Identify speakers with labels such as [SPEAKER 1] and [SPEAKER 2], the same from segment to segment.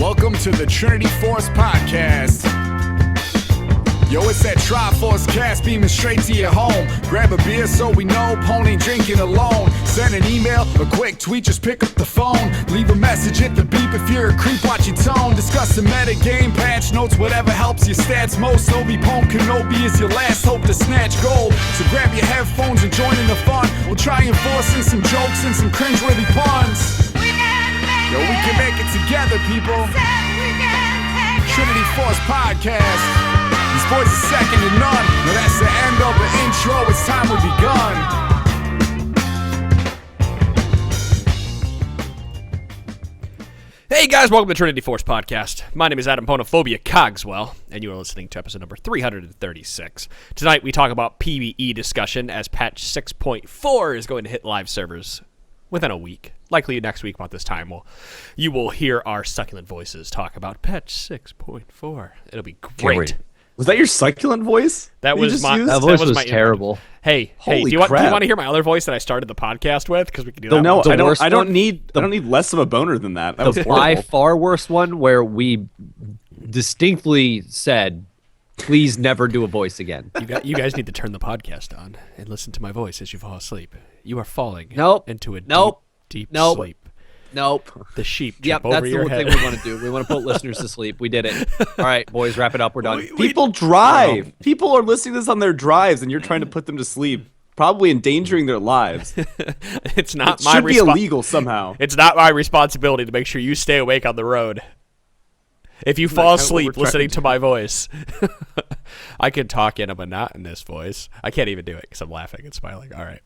[SPEAKER 1] Welcome to the Trinity Force Podcast. Yo, it's that Triforce cast beaming straight to your home. Grab a beer so we know Pone ain't drinking alone. Send an email, a quick tweet, just pick up the phone. Leave a message at the beep if you're a creep, watch your tone. Discuss the meta game, patch notes, whatever helps your stats most. Obi-Pone Kenobi is your last hope to snatch gold. So grab your headphones and join in the fun. We'll try enforcing some jokes and some cringeworthy puns. Yo, we can make it together, people. Trinity Force Podcast. These boys are second to none. Now that's the end of the intro. It's time we begun.
[SPEAKER 2] Hey guys, welcome to Trinity Force Podcast. My name is Adam Ponophobia Cogswell, and you are listening to episode number 336. Tonight we talk about PBE discussion as patch 6.4 is going to hit live servers within a week. Likely next week about this time, you will hear our succulent voices talk about patch 6.4. It'll be great.
[SPEAKER 3] Was that your succulent voice?
[SPEAKER 2] That was my
[SPEAKER 4] that voice was
[SPEAKER 2] my
[SPEAKER 4] terrible.
[SPEAKER 2] Hey, do you want to hear my other voice that I started the podcast with? Because we can do that.
[SPEAKER 3] No,
[SPEAKER 2] one.
[SPEAKER 3] I don't need less of a boner than that. That was
[SPEAKER 4] The
[SPEAKER 3] horrible.
[SPEAKER 4] by far worst one where we distinctly said, please never do a voice again.
[SPEAKER 2] You guys need to turn the podcast on and listen to my voice as you fall asleep. You are falling into a deep sleep.
[SPEAKER 4] Nope.
[SPEAKER 2] The sheep
[SPEAKER 4] Yep,
[SPEAKER 2] jump over your head.
[SPEAKER 4] That's the thing we want to do. We want to put listeners to sleep. We did it. All right, boys, wrap it up. We're done.
[SPEAKER 3] People drive. People are listening to this on their drives, and you're trying to put them to sleep, probably endangering their lives.
[SPEAKER 2] It's not
[SPEAKER 3] It
[SPEAKER 2] my
[SPEAKER 3] should be illegal somehow.
[SPEAKER 2] It's not my responsibility to make sure you stay awake on the road. If you fall asleep listening to my voice, I can talk in a monotonous voice. I can't even do it because I'm laughing and smiling. All right.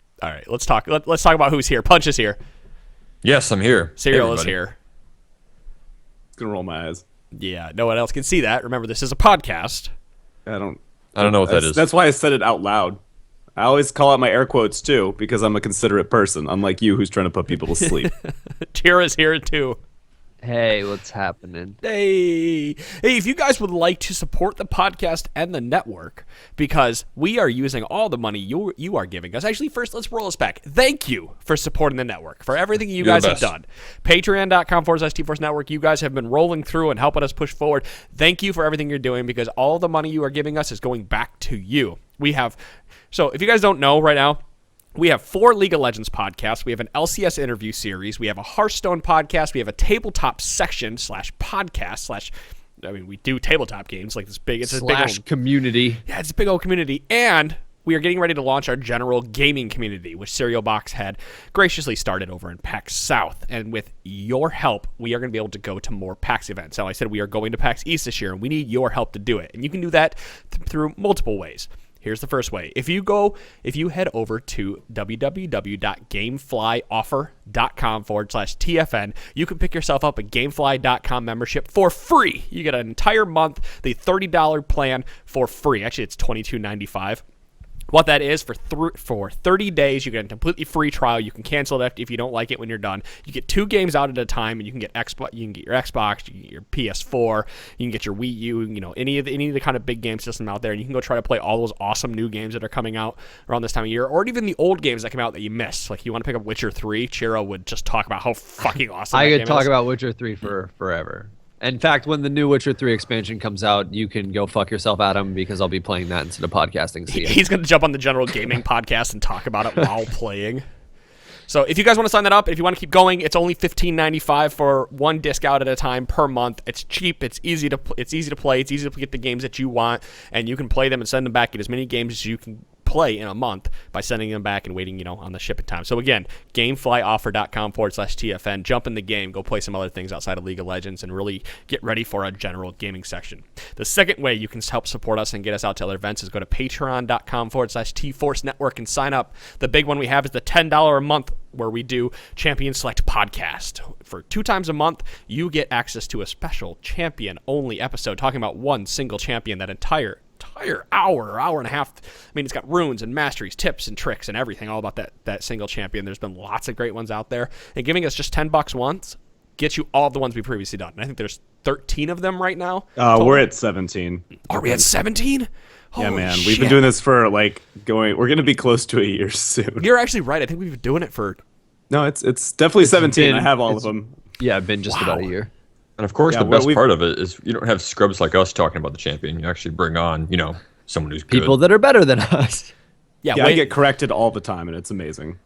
[SPEAKER 2] Let's talk. Let's talk about who's here. Punch is here.
[SPEAKER 5] Yes, I'm here.
[SPEAKER 2] Serial is here.
[SPEAKER 3] Gonna roll my eyes.
[SPEAKER 2] Yeah, no one else can see that. Remember, this is a podcast.
[SPEAKER 3] I don't
[SPEAKER 5] know what that is.
[SPEAKER 3] That's why I said it out loud. I always call out my air quotes too, because I'm a considerate person, unlike you, who's trying to put people to sleep.
[SPEAKER 2] Tira's here too.
[SPEAKER 4] Hey, what's happening?
[SPEAKER 2] Hey, if you guys would like to support the podcast and the network, because we are using all the money you are giving us. Actually, first, let's roll this back. Thank you for supporting the network, for everything you guys have done. Patreon.com/T-Force Network. You guys have been rolling through and helping us push forward. Thank you for everything you're doing, because all the money you are giving us is going back to you. So if you guys don't know right now, we have 4 League of Legends podcasts. We have an LCS interview series. We have a Hearthstone podcast. We have a tabletop section /podcast we do tabletop games like this big. It's a big old
[SPEAKER 4] community.
[SPEAKER 2] Yeah, it's a big old community. And we are getting ready to launch our general gaming community, which Serial Box had graciously started over in PAX South. And with your help, we are going to be able to go to more PAX events. Now, I said we are going to PAX East this year, and we need your help to do it. And you can do that through multiple ways. Here's the first way. If you head over to www.gameflyoffer.com/TFN, you can pick yourself up a Gamefly.com membership for free. You get an entire month, the $30 plan for free. Actually, it's $22.95. What that is, for 30 days, you get a completely free trial. You can cancel it if you don't like it when you're done. You get 2 games out at a time, and you can get your Xbox, you can get your PS4, you can get your Wii U, any of the kind of big game system out there, and you can go try to play all those awesome new games that are coming out around this time of year, or even the old games that come out that you missed. Like, you want to pick up Witcher 3, Chiro would just talk about how fucking awesome
[SPEAKER 4] I
[SPEAKER 2] that
[SPEAKER 4] could
[SPEAKER 2] game
[SPEAKER 4] talk
[SPEAKER 2] is.
[SPEAKER 4] about Witcher 3 for forever. In fact, when the new Witcher 3 expansion comes out, you can go fuck yourself, Adam, because I'll be playing that instead of podcasting.
[SPEAKER 2] He's going to jump on the general gaming podcast and talk about it while playing. So if you guys want to sign that up, if you want to keep going, it's only $15.95 for 1 disc out at a time per month. It's cheap. It's easy to play. It's easy to get the games that you want, and you can play them and send them back. Get as many games as you can play in a month by sending them back and waiting, on the shipping time. So again, gameflyoffer.com/TFN. Jump in the game. Go play some other things outside of League of Legends and really get ready for a general gaming section. The second way you can help support us and get us out to other events is go to patreon.com/T-Force Network and sign up. The big one we have is the $10 a month, where we do Champion Select Podcast. For 2 times a month, you get access to a special champion-only episode talking about one single champion that entire hour and a half. I mean, it's got runes and masteries, tips and tricks and everything all about that single champion. There's been lots of great ones out there, and giving us just $10 once gets you all of the ones we've previously done. And I think there's 13 of them right now.
[SPEAKER 3] We're at 17.
[SPEAKER 2] Are we at 17?
[SPEAKER 3] Yeah, man. We've been doing this for we're going to be close to a year soon.
[SPEAKER 2] You're actually right. I think we've been doing it for...
[SPEAKER 3] No, it's definitely 17. I have all of them.
[SPEAKER 4] Yeah, it's been just about a year.
[SPEAKER 5] And of course,
[SPEAKER 3] Yeah,
[SPEAKER 5] the best
[SPEAKER 3] we've-
[SPEAKER 5] part of it is you don't have scrubs like us talking about the champion. You actually bring on, someone who's
[SPEAKER 4] People
[SPEAKER 5] good.
[SPEAKER 4] that are better than us.
[SPEAKER 2] Yeah,
[SPEAKER 3] I get corrected all the time, and it's amazing.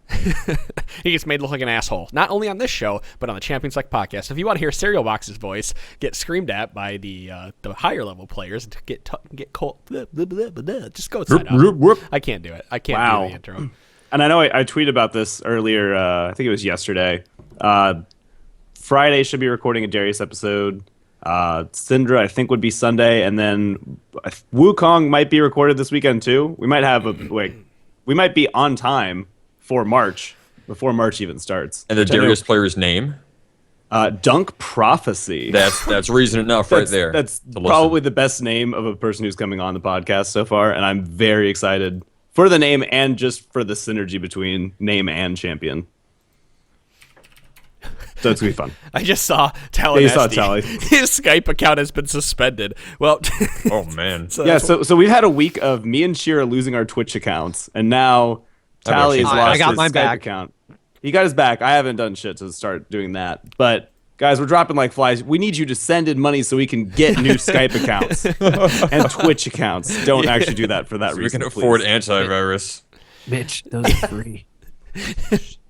[SPEAKER 2] he gets made look like an asshole. Not only on this show, but on the Champions Select podcast. If you want to hear Cereal Box's voice get screamed at by the higher level players, to get cold, just go inside out. I can't do it. I can't do the intro.
[SPEAKER 3] And I know I tweeted about this earlier. I think it was yesterday. Friday should be recording a Darius episode. Syndra, I think, would be Sunday, and then Wukong might be recorded this weekend too. We might have we might be on time for March before March even starts.
[SPEAKER 5] And the Darius player's name?
[SPEAKER 3] Dunk Prophecy.
[SPEAKER 5] That's reason enough right there.
[SPEAKER 3] That's probably the best name of a person who's coming on the podcast so far, and I'm very excited for the name and just for the synergy between name and champion. So it's gonna be fun.
[SPEAKER 2] I just saw Tally.
[SPEAKER 3] You saw Tally.
[SPEAKER 2] His Skype account has been suspended. Well,
[SPEAKER 5] Oh man.
[SPEAKER 3] So we've had a week of me and Shira losing our Twitch accounts, and now Tally has lost
[SPEAKER 4] I got
[SPEAKER 3] his
[SPEAKER 4] mine
[SPEAKER 3] Skype
[SPEAKER 4] back.
[SPEAKER 3] account. He got his back. I haven't done shit to start doing that. But guys, we're dropping like flies. We need you to send in money so we can get new Skype accounts and Twitch accounts. Don't actually do that for that
[SPEAKER 5] So we
[SPEAKER 3] reason.
[SPEAKER 5] can afford
[SPEAKER 3] please.
[SPEAKER 5] antivirus.
[SPEAKER 4] Mitch, those are free.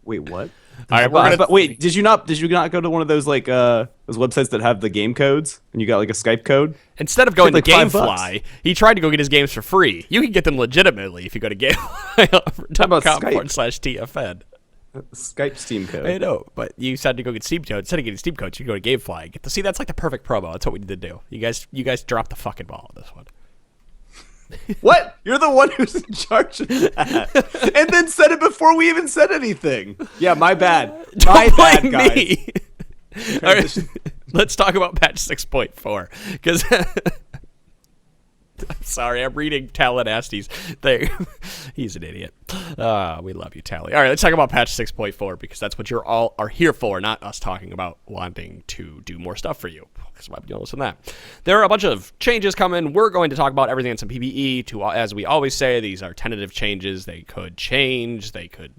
[SPEAKER 3] Wait, what?
[SPEAKER 2] all right, we're gonna,
[SPEAKER 3] But wait, did you not go to one of those like those websites that have the game codes and you got like a Skype code?
[SPEAKER 2] instead of going to
[SPEAKER 3] like $5.
[SPEAKER 2] GameFly, he tried to go get his games for free. You can get them legitimately if you go to GameFly.com/TFN.
[SPEAKER 3] Skype Steam code.
[SPEAKER 2] I know, but you decided to go get Steam codes. Instead of getting Steam codes, you go to GameFly. See, that's like the perfect promo. That's what we need to do. You guys dropped the fucking ball on this one.
[SPEAKER 3] What? You're the one who's in charge of that. And then said it before we even said anything. Yeah, my bad. My
[SPEAKER 2] Don't
[SPEAKER 3] bad,
[SPEAKER 2] blame
[SPEAKER 3] guys.
[SPEAKER 2] me. All right, let's talk about patch 6.4 because I'm sorry, I'm reading Talanasty's thing. He's an idiot. We love you, Tally. All right, let's talk about patch 6.4 because that's what you're all are here for, not us talking about wanting to do more stuff for you. Because why would you listen to that? There are a bunch of changes coming. We're going to talk about everything in some PBE. As we always say, these are tentative changes. They could change. They could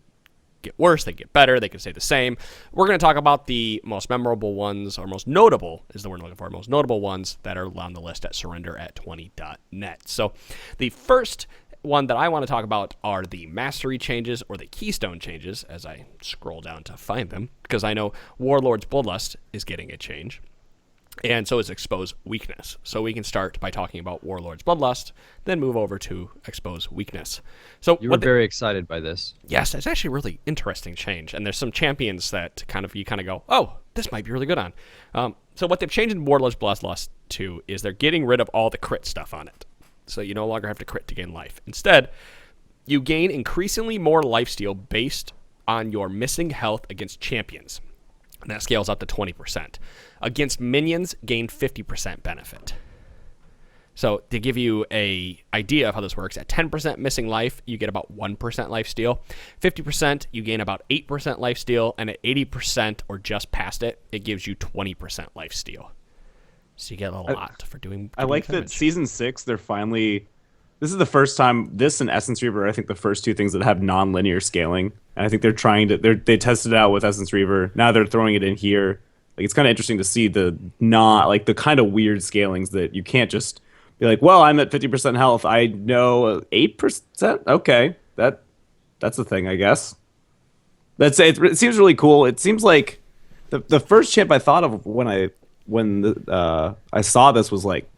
[SPEAKER 2] get worse, they get better, they can stay the same. We're going to talk about the most memorable ones, or most notable is the word I'm looking for, most notable ones that are on the list at surrender@20.net. So the first one that I want to talk about are the mastery changes, or the keystone changes, as I scroll down to find them, because I know Warlord's Bloodlust is getting a change. And so is Expose Weakness. So we can start by talking about Warlord's Bloodlust, then move over to Expose Weakness. So
[SPEAKER 4] You were very excited by this.
[SPEAKER 2] yes, it's actually a really interesting change. And there's some champions that you kind of go, oh, this might be really good on. So what they've changed in Warlord's Bloodlust 2 is they're getting rid of all the crit stuff on it. So you no longer have to crit to gain life. Instead, you gain increasingly more lifesteal based on your missing health against champions. And that scales up to 20%. Against minions, gain 50% benefit. So to give you a idea of how this works, at 10% missing life, you get about 1% life steal. 50%, you gain about 8% life steal. And at 80% or just past it, it gives you 20% life steal. So you get a lot for doing
[SPEAKER 3] I like that
[SPEAKER 2] damage.
[SPEAKER 3] season 6, they're finally... This is the first time, this and Essence Reaver are, I think, the first two things that have non-linear scaling. And I think they're trying to... They tested it out with Essence Reaver. Now they're throwing it in here. Like, it's kind of interesting to see the kind of weird scalings that you can't just be like, well, I'm at 50% health. I know 8%? Okay. That's a thing, I guess. It seems really cool. It seems like the first champ I thought of when I saw this was like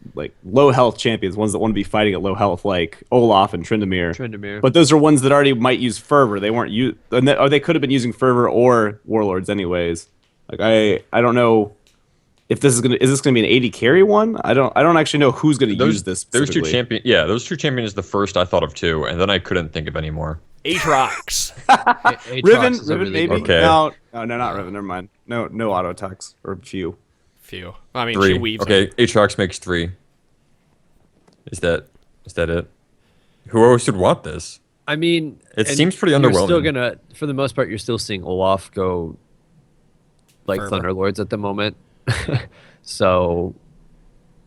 [SPEAKER 3] low health champions, ones that want to be fighting at low health, like Olaf and Tryndamere. But those are ones that already might use Fervor. They weren't or they could have been using Fervor or Warlords anyways. Like I don't know if is this gonna be an 80 carry one. I don't actually know who's gonna use this.
[SPEAKER 5] Those two champions is the first I thought of too, and then I couldn't think of any more.
[SPEAKER 2] Aatrox.
[SPEAKER 3] Riven
[SPEAKER 4] really
[SPEAKER 3] maybe.
[SPEAKER 5] Okay.
[SPEAKER 3] No, not Riven. Never mind. No auto attacks or few.
[SPEAKER 2] Few. I mean,
[SPEAKER 5] 3.
[SPEAKER 2] she weaves.
[SPEAKER 5] Okay, Aatrox makes 3. Is that it? Who else would want this?
[SPEAKER 4] I mean,
[SPEAKER 5] It
[SPEAKER 4] and
[SPEAKER 5] seems pretty
[SPEAKER 4] You're still
[SPEAKER 5] underwhelming.
[SPEAKER 4] for the most part, you're still seeing Olaf go like
[SPEAKER 2] Fervor.
[SPEAKER 4] Thunderlords at the moment. So,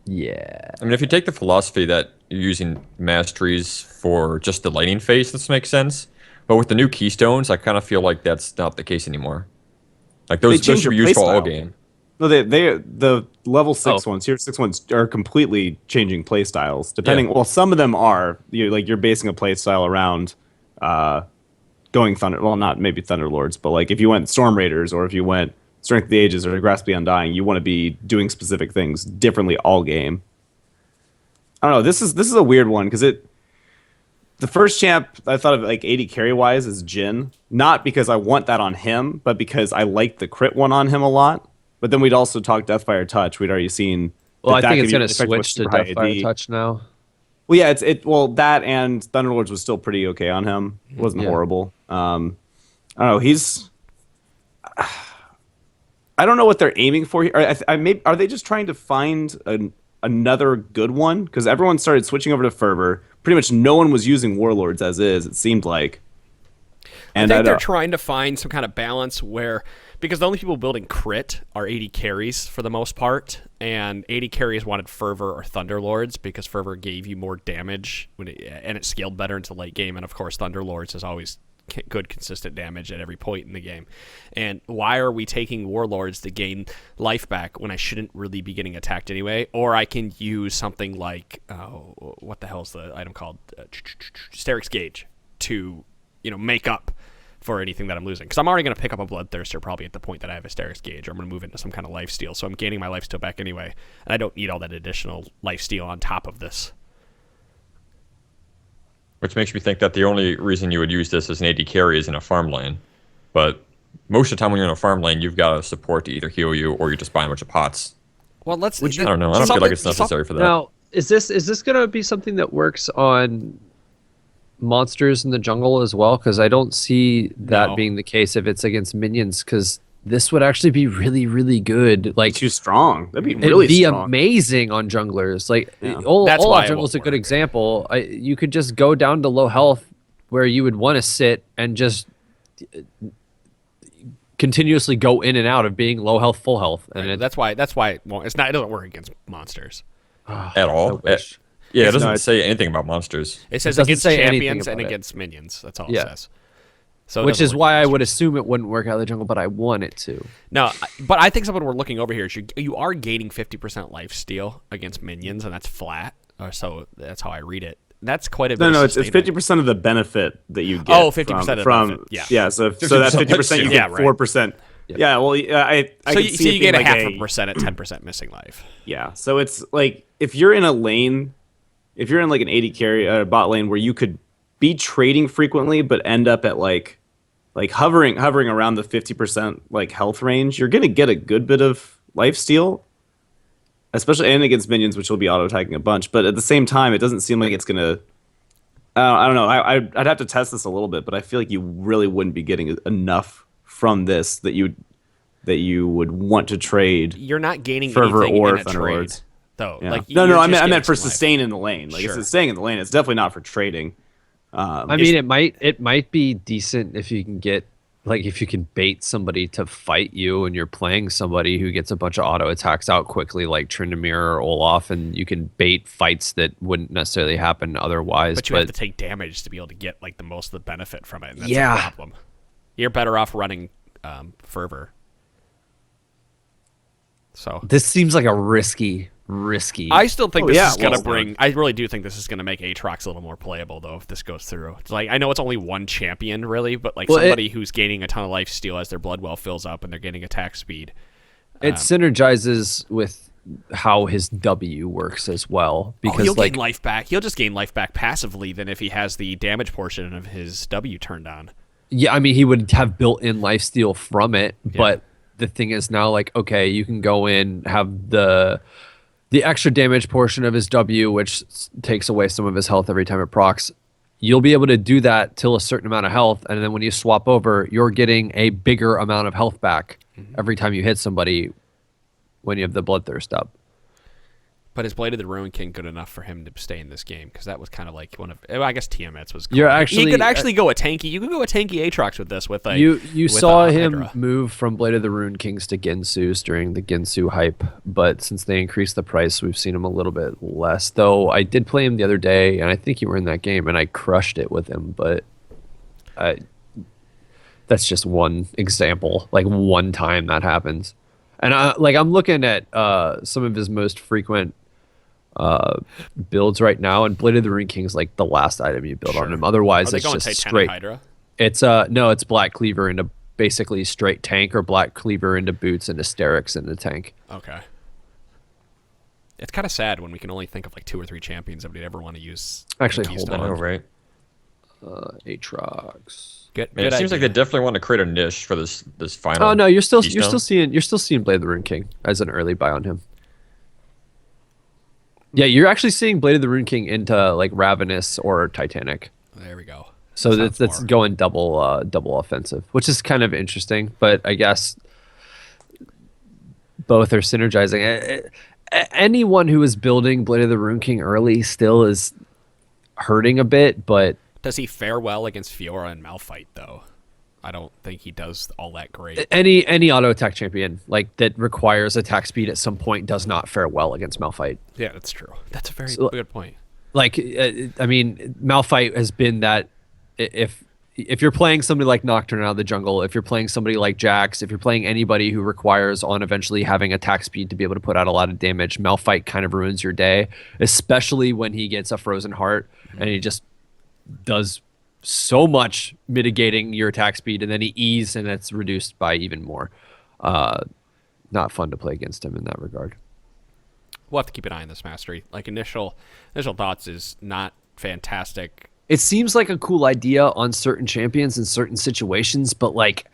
[SPEAKER 4] yeah.
[SPEAKER 5] I mean, if you take the philosophy that you're using masteries for just the lightning phase, this makes sense. But with the new keystones, I kind of feel like that's not the case anymore. Like those
[SPEAKER 3] changed
[SPEAKER 5] should be
[SPEAKER 3] your
[SPEAKER 5] used for all
[SPEAKER 3] playstyle.
[SPEAKER 5] game.
[SPEAKER 3] No, the level 6
[SPEAKER 4] Oh.
[SPEAKER 3] ones, tier 6 ones are completely changing play styles. Depending, well, some of them are you're basing a play style around going Thunder. Well, not maybe Thunderlords, but like if you went Storm Raiders or if you went Strength of the Ages or Grasp the Undying, you want to be doing specific things differently all game. I don't know. This is a weird one because the first champ I thought of like 80 carry wise is Jhin, not because I want that on him, but because I like the crit one on him a lot. But then we'd also talk Deathfire Touch. We'd already seen.
[SPEAKER 4] Well, I
[SPEAKER 3] that
[SPEAKER 4] think
[SPEAKER 3] could
[SPEAKER 4] it's
[SPEAKER 3] be
[SPEAKER 4] going to
[SPEAKER 3] effective with
[SPEAKER 4] switch to
[SPEAKER 3] super high
[SPEAKER 4] Deathfire
[SPEAKER 3] AD.
[SPEAKER 4] Touch now.
[SPEAKER 3] Well, yeah, well that and Thunderlords was still pretty okay on him. It wasn't
[SPEAKER 4] Yeah.
[SPEAKER 3] horrible. I don't know. I don't know what they're aiming for here. Are they just trying to find another good one? Because everyone started switching over to Fervor. Pretty much no one was using Warlords as is. It seemed like.
[SPEAKER 2] I
[SPEAKER 3] And
[SPEAKER 2] think they're trying to find some kind of balance where, because the only people building crit are 80 carries for the most part, and 80 carries wanted Fervor or Thunderlords because Fervor gave you more damage and it scaled better into late game, and of course Thunderlords is always good consistent damage at every point in the game. And why are we taking Warlords to gain life back when I shouldn't really be getting attacked anyway? Or I can use something like what the hell is the item called? Steric's Gauge to make up for anything that I'm losing. Because I'm already going to pick up a Bloodthirster probably at the point that I have a Steric's Gauge, or I'm going to move into some kind of lifesteal. So I'm gaining my lifesteal back anyway, and I don't need all that additional lifesteal on top of this.
[SPEAKER 5] Which makes me think that the only reason you would use this as an AD carry is in a farm lane. But most of the time when you're in a farm lane, you've got a support to either heal you or you just buy a bunch of pots.
[SPEAKER 2] Well, let's.
[SPEAKER 5] I don't know. I don't feel like it's necessary for that.
[SPEAKER 4] Now, is this going to be something that works on monsters in the jungle as well? Because I don't see that
[SPEAKER 2] No.
[SPEAKER 4] being the case if it's against minions, because this would actually be really, really good. Like,
[SPEAKER 3] too strong. That'd be
[SPEAKER 4] it'd
[SPEAKER 3] really
[SPEAKER 4] be
[SPEAKER 3] strong.
[SPEAKER 4] amazing on junglers. Like,
[SPEAKER 3] Yeah.
[SPEAKER 4] all
[SPEAKER 2] That's why it
[SPEAKER 4] junglers
[SPEAKER 2] won't
[SPEAKER 4] a good
[SPEAKER 2] work.
[SPEAKER 4] example. You could just go down to low health where you would want to sit and just continuously go in and out of being low health, full health, and
[SPEAKER 2] That's why it won't. It doesn't work against monsters.
[SPEAKER 5] At all.
[SPEAKER 4] wish.
[SPEAKER 5] Yeah, it
[SPEAKER 3] No,
[SPEAKER 5] doesn't
[SPEAKER 3] it's-
[SPEAKER 5] say anything about monsters.
[SPEAKER 2] It says
[SPEAKER 4] doesn't
[SPEAKER 2] against
[SPEAKER 4] say anything
[SPEAKER 2] champions and
[SPEAKER 4] about it.
[SPEAKER 2] against minions. That's all
[SPEAKER 4] Yeah.
[SPEAKER 2] it says. So it
[SPEAKER 4] which
[SPEAKER 2] doesn't
[SPEAKER 4] is
[SPEAKER 2] work
[SPEAKER 4] why I
[SPEAKER 2] against
[SPEAKER 4] would
[SPEAKER 2] monsters.
[SPEAKER 4] assume it wouldn't work out of the jungle, but I want it to.
[SPEAKER 2] No, but I think something we're looking over here is you are gaining 50% life steal against minions, and that's flat. Or so that's how I read it. That's quite a bit.
[SPEAKER 3] No,
[SPEAKER 2] of
[SPEAKER 3] it's 50% of the benefit that you get.
[SPEAKER 2] Oh, 50% of the
[SPEAKER 3] from
[SPEAKER 2] benefit, yeah.
[SPEAKER 3] Yeah, so that
[SPEAKER 5] 50%
[SPEAKER 3] 50% you
[SPEAKER 2] Yeah,
[SPEAKER 3] get
[SPEAKER 2] right.
[SPEAKER 3] 4%. Yeah, well, I
[SPEAKER 2] So
[SPEAKER 3] can
[SPEAKER 2] you,
[SPEAKER 3] see
[SPEAKER 2] so
[SPEAKER 3] it
[SPEAKER 2] you
[SPEAKER 3] being
[SPEAKER 2] get a
[SPEAKER 3] like
[SPEAKER 2] half a percent at 10% missing life.
[SPEAKER 3] Yeah, so it's like if you're in a lane, if you're in like an 80 carry bot lane where you could be trading frequently but end up at like hovering around the 50% like health range, you're gonna get a good bit of life steal, especially and against minions, which will be auto attacking a bunch. But at the same time, it doesn't seem like it's gonna. I don't know. I'd have to test this a little bit, but I feel like you really wouldn't be getting enough from this that you would want to trade.
[SPEAKER 2] You're not gaining
[SPEAKER 3] Fervor
[SPEAKER 2] anything
[SPEAKER 3] or
[SPEAKER 2] in a trade,
[SPEAKER 3] Thunderlords.
[SPEAKER 2] though.
[SPEAKER 3] Yeah.
[SPEAKER 2] Like
[SPEAKER 3] No,
[SPEAKER 2] you're
[SPEAKER 3] I
[SPEAKER 2] just
[SPEAKER 3] meant
[SPEAKER 2] getting
[SPEAKER 3] for
[SPEAKER 2] some life.
[SPEAKER 3] sustain in the lane. Like
[SPEAKER 2] Sure.
[SPEAKER 3] if it's staying in the lane, it's definitely not for trading.
[SPEAKER 4] I mean, it might be decent if you can get, like, if you can bait somebody to fight you and you're playing somebody who gets a bunch of auto attacks out quickly, like Trinity or Olaf, and you can bait fights that wouldn't necessarily happen otherwise.
[SPEAKER 2] But you have to take damage to be able to get like the most of the benefit from it. And that's
[SPEAKER 4] Yeah.
[SPEAKER 2] the problem. You're better off running Fervor. So
[SPEAKER 4] This seems like a risky.
[SPEAKER 2] I still think this
[SPEAKER 3] yeah,
[SPEAKER 2] is gonna
[SPEAKER 3] well,
[SPEAKER 2] bring. I really do think this is gonna make Aatrox a little more playable, though, if this goes through. It's like I know it's only one champion, really, but like
[SPEAKER 4] Well,
[SPEAKER 2] somebody who's gaining a ton of life steal as their blood well fills up and they're getting attack speed.
[SPEAKER 4] It synergizes with how his W works as well, because
[SPEAKER 2] he'll
[SPEAKER 4] like
[SPEAKER 2] gain life back. He'll just gain life back passively than if he has the damage portion of his W turned on.
[SPEAKER 4] yeah, I mean, he would have built-in lifesteal from it, but the thing is now, like, okay, you can go in, have the extra damage portion of his W, which takes away some of his health every time it procs. You'll be able to do that till a certain amount of health, and then when you swap over, you're getting a bigger amount of health back every time you hit somebody when you have the Bloodthirst up.
[SPEAKER 2] But is Blade of the Ruin King good enough for him to stay in this game? Because that was kind of like one of. Well, I guess Tiamat's was. Cool.
[SPEAKER 4] You're
[SPEAKER 2] He
[SPEAKER 4] actually-
[SPEAKER 2] could actually go a tanky. You could go a tanky Aatrox with this. With a
[SPEAKER 4] You
[SPEAKER 2] with
[SPEAKER 4] saw
[SPEAKER 2] a
[SPEAKER 4] him
[SPEAKER 2] Hydra.
[SPEAKER 4] move from Blade of the Rune Kings to Ginsu's during the Ginsu hype, but since they increased the price, we've seen him a little bit less. Though I did play him the other day, and I think you were in that game, and I crushed it with him. But that's just one example, like one time that happens. And I'm looking at some of his most frequent builds right now, and Blade of the Rune King is like the last item you build on him. Otherwise,
[SPEAKER 2] Are they
[SPEAKER 4] it's
[SPEAKER 2] going
[SPEAKER 4] just
[SPEAKER 2] Titanic
[SPEAKER 4] straight.
[SPEAKER 2] Hydra?
[SPEAKER 4] It's no, it's Black Cleaver into basically straight tank, or Black Cleaver into boots and Hysterics into tank.
[SPEAKER 2] Okay. It's kind of sad when we can only think of like 2 or 3 champions that we'd ever want to use.
[SPEAKER 4] Actually,
[SPEAKER 2] Keystone
[SPEAKER 4] hold
[SPEAKER 5] I
[SPEAKER 4] on.
[SPEAKER 5] know, right?
[SPEAKER 4] Aatrox.
[SPEAKER 2] Good,
[SPEAKER 5] Man, it
[SPEAKER 2] good
[SPEAKER 5] seems like
[SPEAKER 2] idea.
[SPEAKER 5] they definitely want to create a niche for this final.
[SPEAKER 4] Oh no, you're still
[SPEAKER 5] Keystone.
[SPEAKER 4] seeing Blade of the Rune King as an early buy on him. Yeah, you're actually seeing Blade of the Rune King into like Ravenous or Titanic.
[SPEAKER 2] There we go.
[SPEAKER 4] So
[SPEAKER 2] Sounds
[SPEAKER 4] that's
[SPEAKER 2] more-
[SPEAKER 4] going double offensive, which is kind of interesting. But I guess both are synergizing. Anyone who is building Blade of the Rune King early still is hurting a bit, but
[SPEAKER 2] Does he fare well against Fiora and Malphite though? I don't think he does all that great.
[SPEAKER 4] any auto attack champion like that requires attack speed at some point does not fare well against Malphite.
[SPEAKER 2] Yeah, that's true. That's a very
[SPEAKER 4] So-
[SPEAKER 2] good point.
[SPEAKER 4] Like I mean, Malphite has been that if you're playing somebody like Nocturne out of the jungle, if you're playing somebody like Jax, if you're playing anybody who requires on eventually having attack speed to be able to put out a lot of damage, Malphite kind of ruins your day, especially when he gets a Frozen Heart and he just does so much mitigating your attack speed, and then he E's and it's reduced by even more. Not fun to play against him in that regard.
[SPEAKER 2] We'll have to keep an eye on this mastery. Like initial thoughts is not fantastic.
[SPEAKER 4] It seems like a cool idea on certain champions in certain situations, but like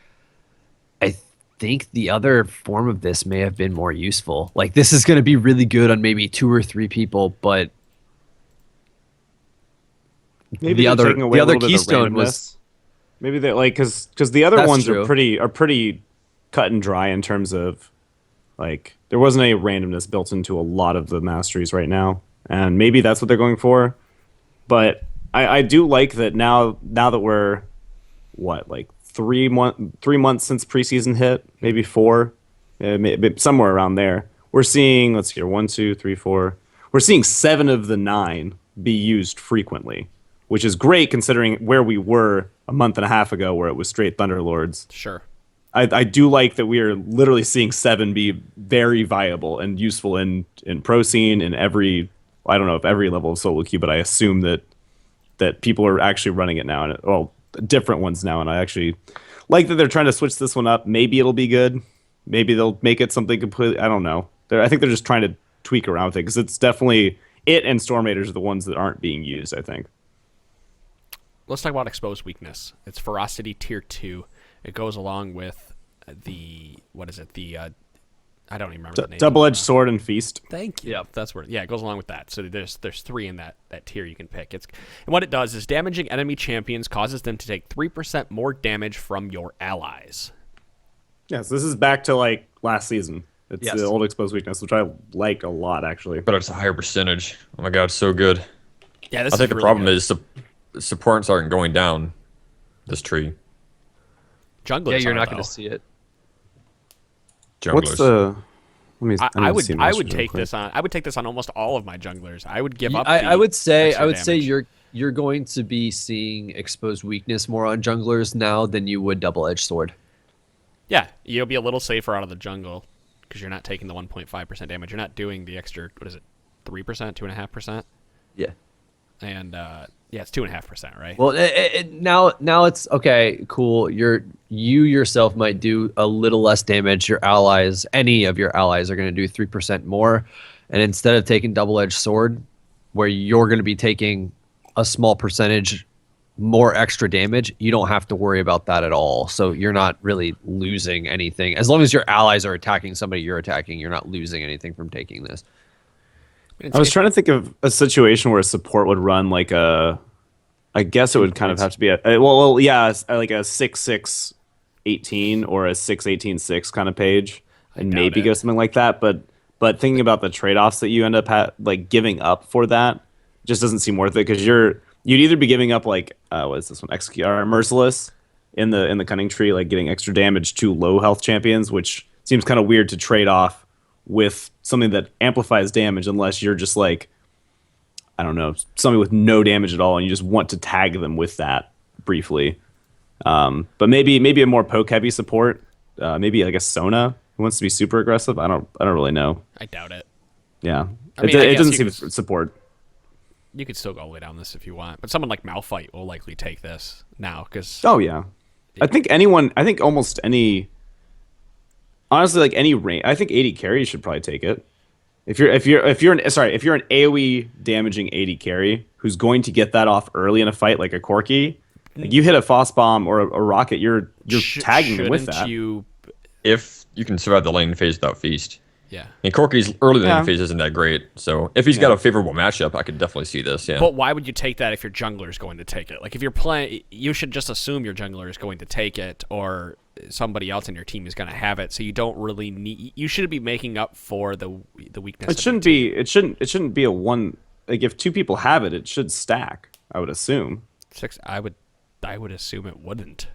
[SPEAKER 4] I think the other form of this may have been more useful. Like this is going to be really good on maybe 2 or 3 people, but
[SPEAKER 3] Maybe
[SPEAKER 4] the
[SPEAKER 3] they're
[SPEAKER 4] other
[SPEAKER 3] taking away
[SPEAKER 4] the
[SPEAKER 3] a
[SPEAKER 4] other
[SPEAKER 3] little bit of
[SPEAKER 4] keystone was
[SPEAKER 3] randomness. Maybe they like because the other
[SPEAKER 4] That's
[SPEAKER 3] ones
[SPEAKER 4] true.
[SPEAKER 3] are pretty cut and dry in terms of like there wasn't any randomness built into a lot of the masteries right now, and maybe that's what they're going for. But I do like that now that we're what like 3 months since preseason hit, maybe 4, somewhere around there. We're seeing, let's see here, 1, 2, 3, 4. We're seeing 7 of the 9 be used frequently, which is great considering where we were a month and a half ago, where it was straight Thunderlords.
[SPEAKER 2] Sure.
[SPEAKER 3] I do like that we are literally seeing 7 be very viable and useful in pro scene in every, I don't know if every level of solo queue, but I assume that people are actually running it now, and well, different ones now, and I actually like that they're trying to switch this one up. Maybe it'll be good. Maybe they'll make it something completely. I don't know. I think they're just trying to tweak around with it because it's definitely it and Storm Raiders are the ones that aren't being used, I think.
[SPEAKER 2] Let's talk about exposed weakness. It's ferocity tier 2. It goes along with what is it? I don't even remember the name.
[SPEAKER 3] Double-edged sword and feast.
[SPEAKER 2] Thank you. Yeah, that's where. Yeah, it goes along with that. So there's 3 in that tier you can pick. And what it does is damaging enemy champions causes them to take 3% more damage from your allies.
[SPEAKER 3] Yes, this is back to like last season. It's
[SPEAKER 4] Yes.
[SPEAKER 3] the old exposed weakness, which I like a lot actually.
[SPEAKER 5] But it's a higher percentage. Oh my god, it's so good.
[SPEAKER 2] Yeah, this
[SPEAKER 5] I think
[SPEAKER 2] is
[SPEAKER 5] the
[SPEAKER 2] really
[SPEAKER 5] problem
[SPEAKER 2] good.
[SPEAKER 5] is supports aren't going down this tree.
[SPEAKER 2] Junglers.
[SPEAKER 4] yeah, you're
[SPEAKER 2] are,
[SPEAKER 4] not going
[SPEAKER 2] though.
[SPEAKER 4] to see it.
[SPEAKER 5] Junglers.
[SPEAKER 3] What's the? Let me.
[SPEAKER 2] I
[SPEAKER 3] need to see
[SPEAKER 2] would
[SPEAKER 3] mastery real
[SPEAKER 2] take
[SPEAKER 3] quick.
[SPEAKER 2] this on. I would take this on almost all of my junglers. I would give up.
[SPEAKER 4] I would say
[SPEAKER 2] extra damage.
[SPEAKER 4] you're going to be seeing exposed weakness more on junglers now than you would double-edged sword.
[SPEAKER 2] Yeah, you'll be a little safer out of the jungle because you're not taking the 1.5% damage. You're not doing the extra. What is it? 3%, 2.5%,
[SPEAKER 4] Yeah.
[SPEAKER 2] and yeah, it's 2.5%, right?
[SPEAKER 4] Well, now it's okay. Cool. You yourself might do a little less damage. Your allies, any of your allies, are going to do 3% more, and instead of taking double-edged sword, where you're going to be taking a small percentage more extra damage, you don't have to worry about that at all. So you're not really losing anything as long as your allies are attacking somebody you're attacking. You're not losing anything from taking this.
[SPEAKER 3] I was trying to think of a situation where a support would run like a. I guess it would kind of have to be like a 6/6/18 or a 6/18/6 kind of page, and
[SPEAKER 2] doubt
[SPEAKER 3] maybe
[SPEAKER 2] it.
[SPEAKER 3] go something like that. But thinking about the trade offs that you end up like giving up for that just doesn't seem worth it because you'd either be giving up like what is this one Merciless in the cunning tree, like getting extra damage to low health champions, which seems kind of weird to trade off with something that amplifies damage unless you're just like, I don't know, somebody with no damage at all and you just want to tag them with that briefly. But maybe a more poke heavy support, maybe like a Sona who wants to be super aggressive. I don't really know.
[SPEAKER 2] I doubt it.
[SPEAKER 3] Yeah,
[SPEAKER 2] I mean,
[SPEAKER 3] it
[SPEAKER 2] I
[SPEAKER 3] doesn't
[SPEAKER 2] guess
[SPEAKER 3] seem
[SPEAKER 2] you
[SPEAKER 3] to support.
[SPEAKER 2] You could still go all the way down this if you want, but someone like Malphite will likely take this now because.
[SPEAKER 3] Oh yeah, I think almost any. Honestly, like any range, I think 80 carry should probably take it. If you're an AoE damaging 80 carry who's going to get that off early in a fight like a Corki, like you hit a Foss bomb or a rocket, you're tagging them with that.
[SPEAKER 5] If you can survive the lane phase without feast.
[SPEAKER 2] Yeah.
[SPEAKER 5] And Corki's early lane phase isn't that great, so if he's got a favorable matchup, I could definitely see this. Yeah.
[SPEAKER 2] But why would you take that if your jungler is going to take it? Like if you're playing, you should just assume your jungler is going to take it, or somebody else in your team is going to have it. So you don't really need. You shouldn't be making up for the weakness.
[SPEAKER 3] It shouldn't be. It shouldn't be a one. Like if two people have it, it should stack. I would assume.
[SPEAKER 2] I would assume it wouldn't.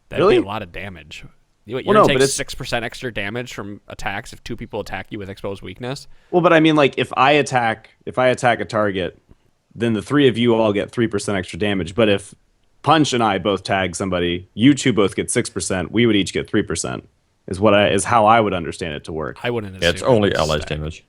[SPEAKER 2] That'd
[SPEAKER 3] Really?
[SPEAKER 2] be a lot of damage. You're
[SPEAKER 3] Well, no,
[SPEAKER 2] take
[SPEAKER 3] but it's
[SPEAKER 2] 6% extra damage from attacks if two people attack you with exposed weakness.
[SPEAKER 3] well, but I mean, like if I attack a target, then the three of you all get 3% extra damage. But if Punch and I both tag somebody, you two both get 6%. We would each get 3%. Is how I would understand it to work.
[SPEAKER 2] I wouldn't assume.
[SPEAKER 5] Yeah, it's only
[SPEAKER 2] it would
[SPEAKER 5] allies
[SPEAKER 2] stack.
[SPEAKER 5] damage.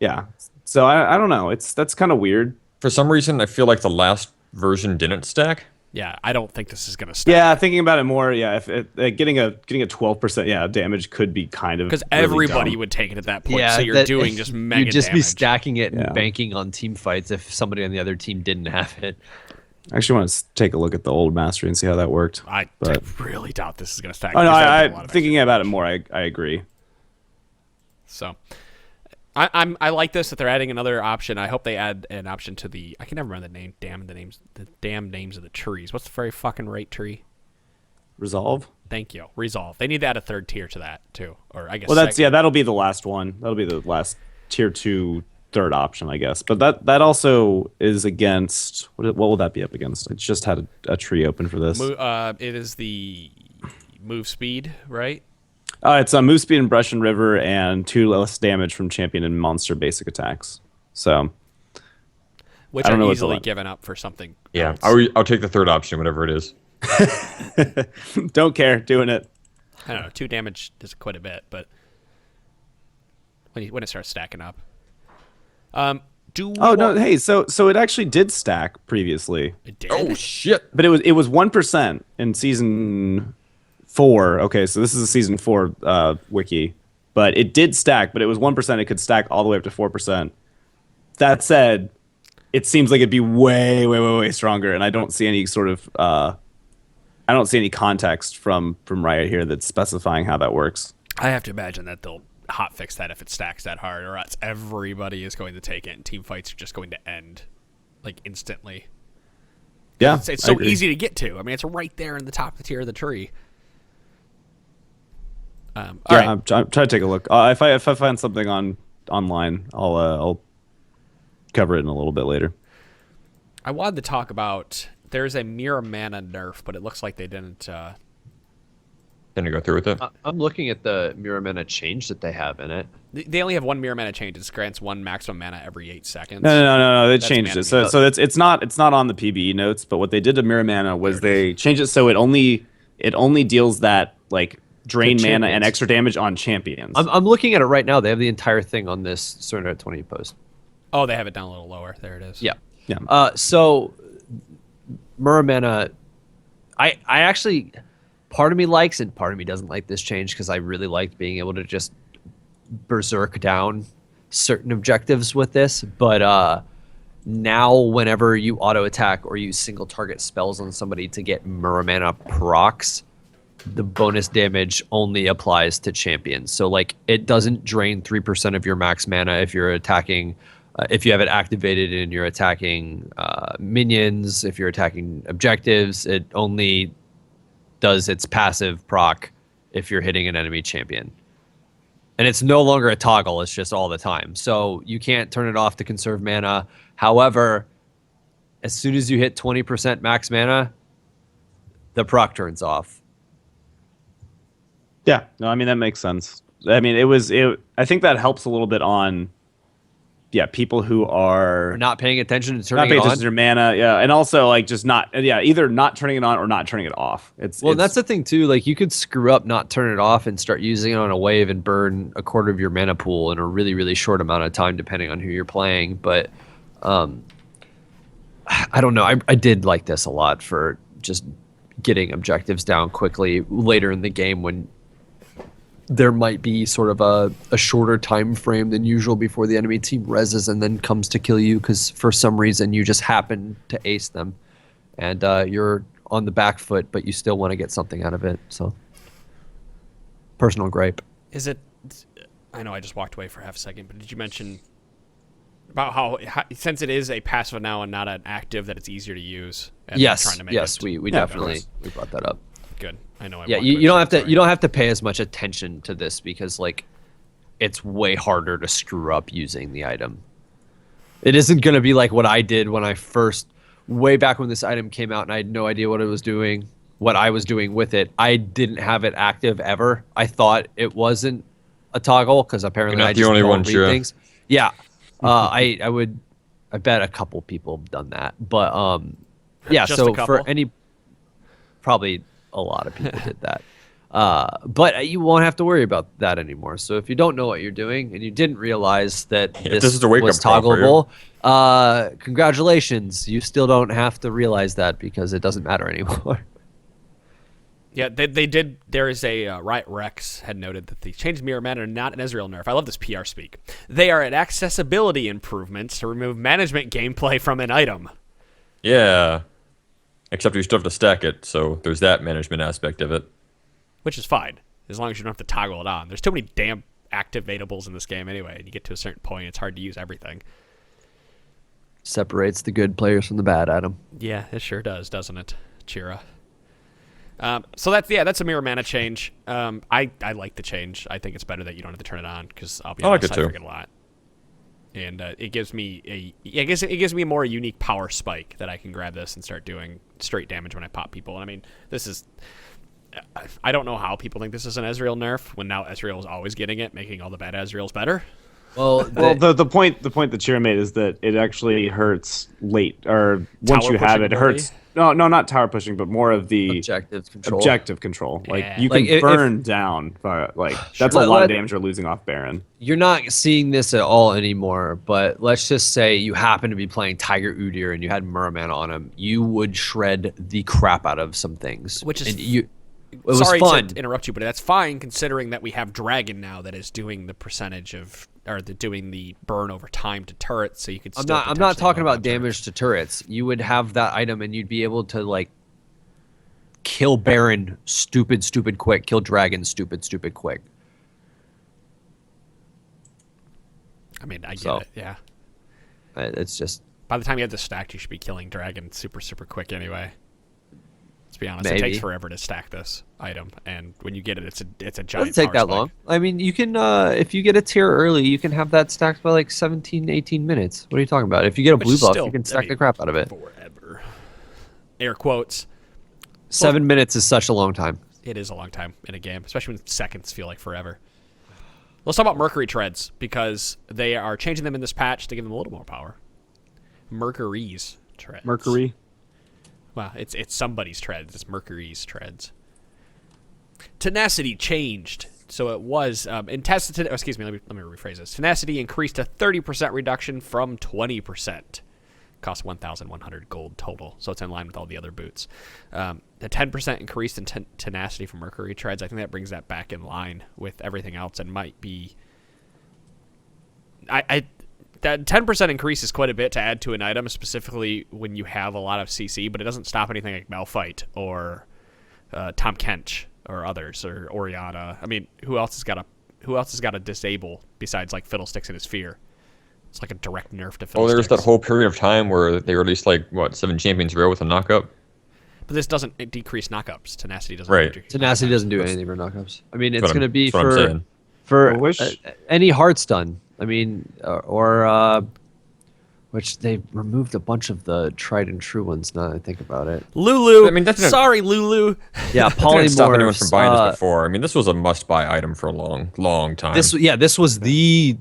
[SPEAKER 3] Yeah. So I don't know. That's kind of weird.
[SPEAKER 5] For some reason, I feel like the last version didn't stack.
[SPEAKER 2] Yeah, I don't think this is going to stack.
[SPEAKER 3] Yeah, thinking about it more, yeah, if getting a 12% damage could be kind of
[SPEAKER 2] Because
[SPEAKER 3] really
[SPEAKER 2] everybody
[SPEAKER 3] dumb.
[SPEAKER 2] would take it at that point.
[SPEAKER 4] Yeah,
[SPEAKER 2] So you're doing just mega
[SPEAKER 4] You'd just
[SPEAKER 2] damage.
[SPEAKER 4] be stacking it and
[SPEAKER 3] Yeah.
[SPEAKER 4] banking on team fights if somebody on the other team didn't have it.
[SPEAKER 3] I actually want to take a look at the old mastery and see how that worked.
[SPEAKER 2] I
[SPEAKER 3] but-
[SPEAKER 2] really doubt this is going to stack.
[SPEAKER 3] Oh no,
[SPEAKER 2] because that'd be a lot
[SPEAKER 3] I
[SPEAKER 2] of
[SPEAKER 3] thinking about it more, I agree.
[SPEAKER 2] So, I like this that they're adding another option. I hope they add an option to the. I can never remember the name. The damn names of the trees. What's the very fucking right tree?
[SPEAKER 3] Resolve.
[SPEAKER 2] Thank you. Resolve. They need to add a third tier to that too, or I guess.
[SPEAKER 3] Well, that's
[SPEAKER 2] second.
[SPEAKER 3] that'll be the last one. That'll be the last tier 2 third option, I guess. But that also is against what will that be up against? I just had a tree open for this.
[SPEAKER 2] It is the move speed, right?
[SPEAKER 3] It's move speed and brush and river and 2 less damage from champion and monster basic attacks. So
[SPEAKER 2] Which
[SPEAKER 3] I don't know
[SPEAKER 2] are
[SPEAKER 3] what's
[SPEAKER 2] easily
[SPEAKER 3] allowed.
[SPEAKER 2] given up for something.
[SPEAKER 5] Yeah,
[SPEAKER 2] else.
[SPEAKER 5] I'll take the third option, whatever it is.
[SPEAKER 3] don't care, doing it.
[SPEAKER 2] I don't know. 2 damage is quite a bit, but when it starts stacking up.
[SPEAKER 3] Oh no, hey, so it actually did stack previously.
[SPEAKER 2] It did.
[SPEAKER 5] Oh shit!
[SPEAKER 3] But it was 1% in season 4. Okay, so this is a season 4 wiki. But it did stack, but it was 1%. It could stack all the way up to 4%. That said, it seems like it'd be way, way, way, way stronger, and I don't see any sort of I don't see any context from Riot here that's specifying how that works.
[SPEAKER 2] I have to imagine that they'll hotfix that if it stacks that hard, or else everybody is going to take it, and team fights are just going to end like instantly.
[SPEAKER 3] Yeah,
[SPEAKER 2] It's
[SPEAKER 3] I
[SPEAKER 2] so
[SPEAKER 3] agree.
[SPEAKER 2] easy to get to. I mean, it's right there in the top of the tier of the tree. All right.
[SPEAKER 3] I'm trying to take a look. If I find something online, I'll cover it in a little bit later.
[SPEAKER 2] I wanted to talk about there's a mirror mana nerf, but it looks like they didn't.
[SPEAKER 5] Gonna go through with it.
[SPEAKER 4] I'm looking at the mirror mana change that they have in it.
[SPEAKER 2] They only have 1 mirror mana change. It grants 1 maximum mana every 8 seconds.
[SPEAKER 3] No. They
[SPEAKER 2] That's
[SPEAKER 3] changed
[SPEAKER 2] mana
[SPEAKER 3] it. So
[SPEAKER 2] meter.
[SPEAKER 3] it's not on the PBE notes. But what they did to Mirror Mana was they changed it so it only deals that like drain
[SPEAKER 4] To
[SPEAKER 3] mana and
[SPEAKER 4] champions.
[SPEAKER 3] extra damage on champions.
[SPEAKER 4] I'm looking at it right now. They have the entire thing on this Surrender at 20 post.
[SPEAKER 2] Oh, they have it down a little lower. There it is.
[SPEAKER 4] Yeah.
[SPEAKER 3] Yeah.
[SPEAKER 4] So mirror mana, I actually, part of me likes and part of me doesn't like this change because I really liked being able to just berserk down certain objectives with this. But now whenever you auto attack or use single target spells on somebody to get mirror mana procs, the bonus damage only applies to champions. So like it doesn't drain 3% of your max mana if you're attacking. If you have it activated and you're attacking minions, if you're attacking objectives, it only does its passive proc if you're hitting an enemy champion. And it's no longer a toggle, it's just all the time. So you can't turn it off to conserve mana. However, as soon as you hit 20% max mana, the proc turns off.
[SPEAKER 3] Yeah. No, I mean that makes sense. I mean I think that helps a little bit on people who are
[SPEAKER 4] not paying attention to
[SPEAKER 3] not
[SPEAKER 4] turning
[SPEAKER 3] paying
[SPEAKER 4] it on.
[SPEAKER 3] attention to mana, and also like just not, either not turning it on or not turning it off.
[SPEAKER 4] That's the thing too. Like you could screw up, not turn it off, and start using it on a wave and burn a quarter of your mana pool in a really, really short amount of time, depending on who you're playing. But I don't know. I did like this a lot for just getting objectives down quickly later in the game when there might be sort of a shorter time frame than usual before the enemy team reses and then comes to kill you because for some reason you just happen to ace them and you're on the back foot, but you still want to get something out of it. So personal gripe.
[SPEAKER 2] Is it? I know I just walked away for half a second, but did you mention about how since it is a passive now and not an active, that it's easier to use? And
[SPEAKER 4] Yes,
[SPEAKER 2] to make
[SPEAKER 4] yes,
[SPEAKER 2] it,
[SPEAKER 4] we definitely we brought that up.
[SPEAKER 2] Good. I know.
[SPEAKER 4] Yeah, you don't have to pay as much attention to this because like it's way harder to screw up using the item. It isn't going to be like what I did when I first, way back when this item came out and I had no idea what it was doing, what I was doing with it. I didn't have it active ever. I thought it wasn't a toggle because apparently I just don't read things. Yeah, I bet a couple people have done that, but yeah.
[SPEAKER 2] Just
[SPEAKER 4] So
[SPEAKER 2] a couple?
[SPEAKER 4] for any, probably a lot of people did that. But you won't have to worry about that anymore. So if you don't know what you're doing and you didn't realize that
[SPEAKER 5] this is a wake-up
[SPEAKER 4] was
[SPEAKER 5] call for you.
[SPEAKER 4] toggleable, congratulations. You still don't have to realize that because it doesn't matter anymore.
[SPEAKER 2] Yeah, they did. There is a Riot Rex had noted that the changed mirror mana are not an Ezreal nerf. I love this PR speak. They are an accessibility improvements to remove management gameplay from an item.
[SPEAKER 5] Yeah. Except you still have to stack it, so there's that management aspect of it.
[SPEAKER 2] Which is fine, as long as you don't have to toggle it on. There's too many damn activatables in this game anyway, and you get to a certain point, it's hard to use everything.
[SPEAKER 4] Separates the good players from the bad, Adam.
[SPEAKER 2] Yeah, it sure does, doesn't it, Chira? So that's a mirror mana change. I like the change. I think it's better that you don't have to turn it on because I'll be honest, I forget a lot. And it gives me a more unique power spike that I can grab this and start doing straight damage when I pop people. And I mean, this is. I don't know how people think this is an Ezreal nerf when now Ezreal is always getting it, making all the bad Ezreals better.
[SPEAKER 3] Well, the point that Chira made is that it actually hurts late, or once you have it, it hurts. No, not tower pushing, but more of the objective control.
[SPEAKER 2] Yeah.
[SPEAKER 3] Like you can burn down, like that's a lot of damage you're losing off Baron.
[SPEAKER 4] You're not seeing this at all anymore, but let's just say you happen to be playing Tiger Udyr and you had Merman on him, you would shred the crap out of some things.
[SPEAKER 2] Which is
[SPEAKER 4] it was
[SPEAKER 2] sorry
[SPEAKER 4] fun.
[SPEAKER 2] to interrupt you, but that's fine considering that we have Dragon now that is doing the percentage of, or doing the burn over time to turrets, so you could.
[SPEAKER 4] I'm not talking about damage to turrets. You would have that item, and you'd be able to like kill Baron stupid quick, kill Dragon stupid quick.
[SPEAKER 2] I mean, I get it. Yeah.
[SPEAKER 4] It's just
[SPEAKER 2] by the time you have this stacked, you should be killing Dragon super quick anyway. Let's be honest.
[SPEAKER 4] Maybe.
[SPEAKER 2] It takes forever to stack this item, and when you get it, it's a
[SPEAKER 4] it
[SPEAKER 2] giant.
[SPEAKER 4] doesn't take that long. I mean, you can if you get a tier early, you can have that stacked by like 17, 18 minutes. What are you talking about? If you get a blue buff, you can stack the crap out of it.
[SPEAKER 2] Forever. Air quotes.
[SPEAKER 4] 7 minutes is such a long time.
[SPEAKER 2] It is a long time in a game, especially when seconds feel like forever. Let's talk about Mercury Treads, because they are changing them in this patch to give them a little more power. Mercury's Treads.
[SPEAKER 3] Mercury?
[SPEAKER 2] Well, it's somebody's treads. It's Mercury's treads. Tenacity changed. So it was excuse me, let me rephrase this. Tenacity increased to 30% reduction from 20%. Cost 1,100 gold total, so it's in line with all the other boots. The 10% increase in tenacity for Mercury treads, I think that brings that back in line with everything else, and might be. That 10% increase is quite a bit to add to an item, specifically when you have a lot of CC, but it doesn't stop anything like Malphite or Tom Kench or others, or Orianna. I mean, who else has got a disable besides like Fiddlesticks and his Fear? It's like a direct nerf to Fiddlesticks.
[SPEAKER 5] Oh, there's that whole period of time where they released 7 champions rare with a knockup.
[SPEAKER 2] But this doesn't decrease knockups. Tenacity doesn't.
[SPEAKER 5] Right.
[SPEAKER 4] Tenacity doesn't do anything for knockups. I mean, it's going to be
[SPEAKER 5] for
[SPEAKER 4] any Hearthstone. I mean, which they removed a bunch of the tried and true ones. Now that I think about it,
[SPEAKER 2] Lulu.
[SPEAKER 5] I mean,
[SPEAKER 2] sorry, Lulu.
[SPEAKER 4] Yeah,
[SPEAKER 5] polymorphs. Didn't stop anyone from buying this before. I mean, this was a must-buy item for a long time.
[SPEAKER 4] This was the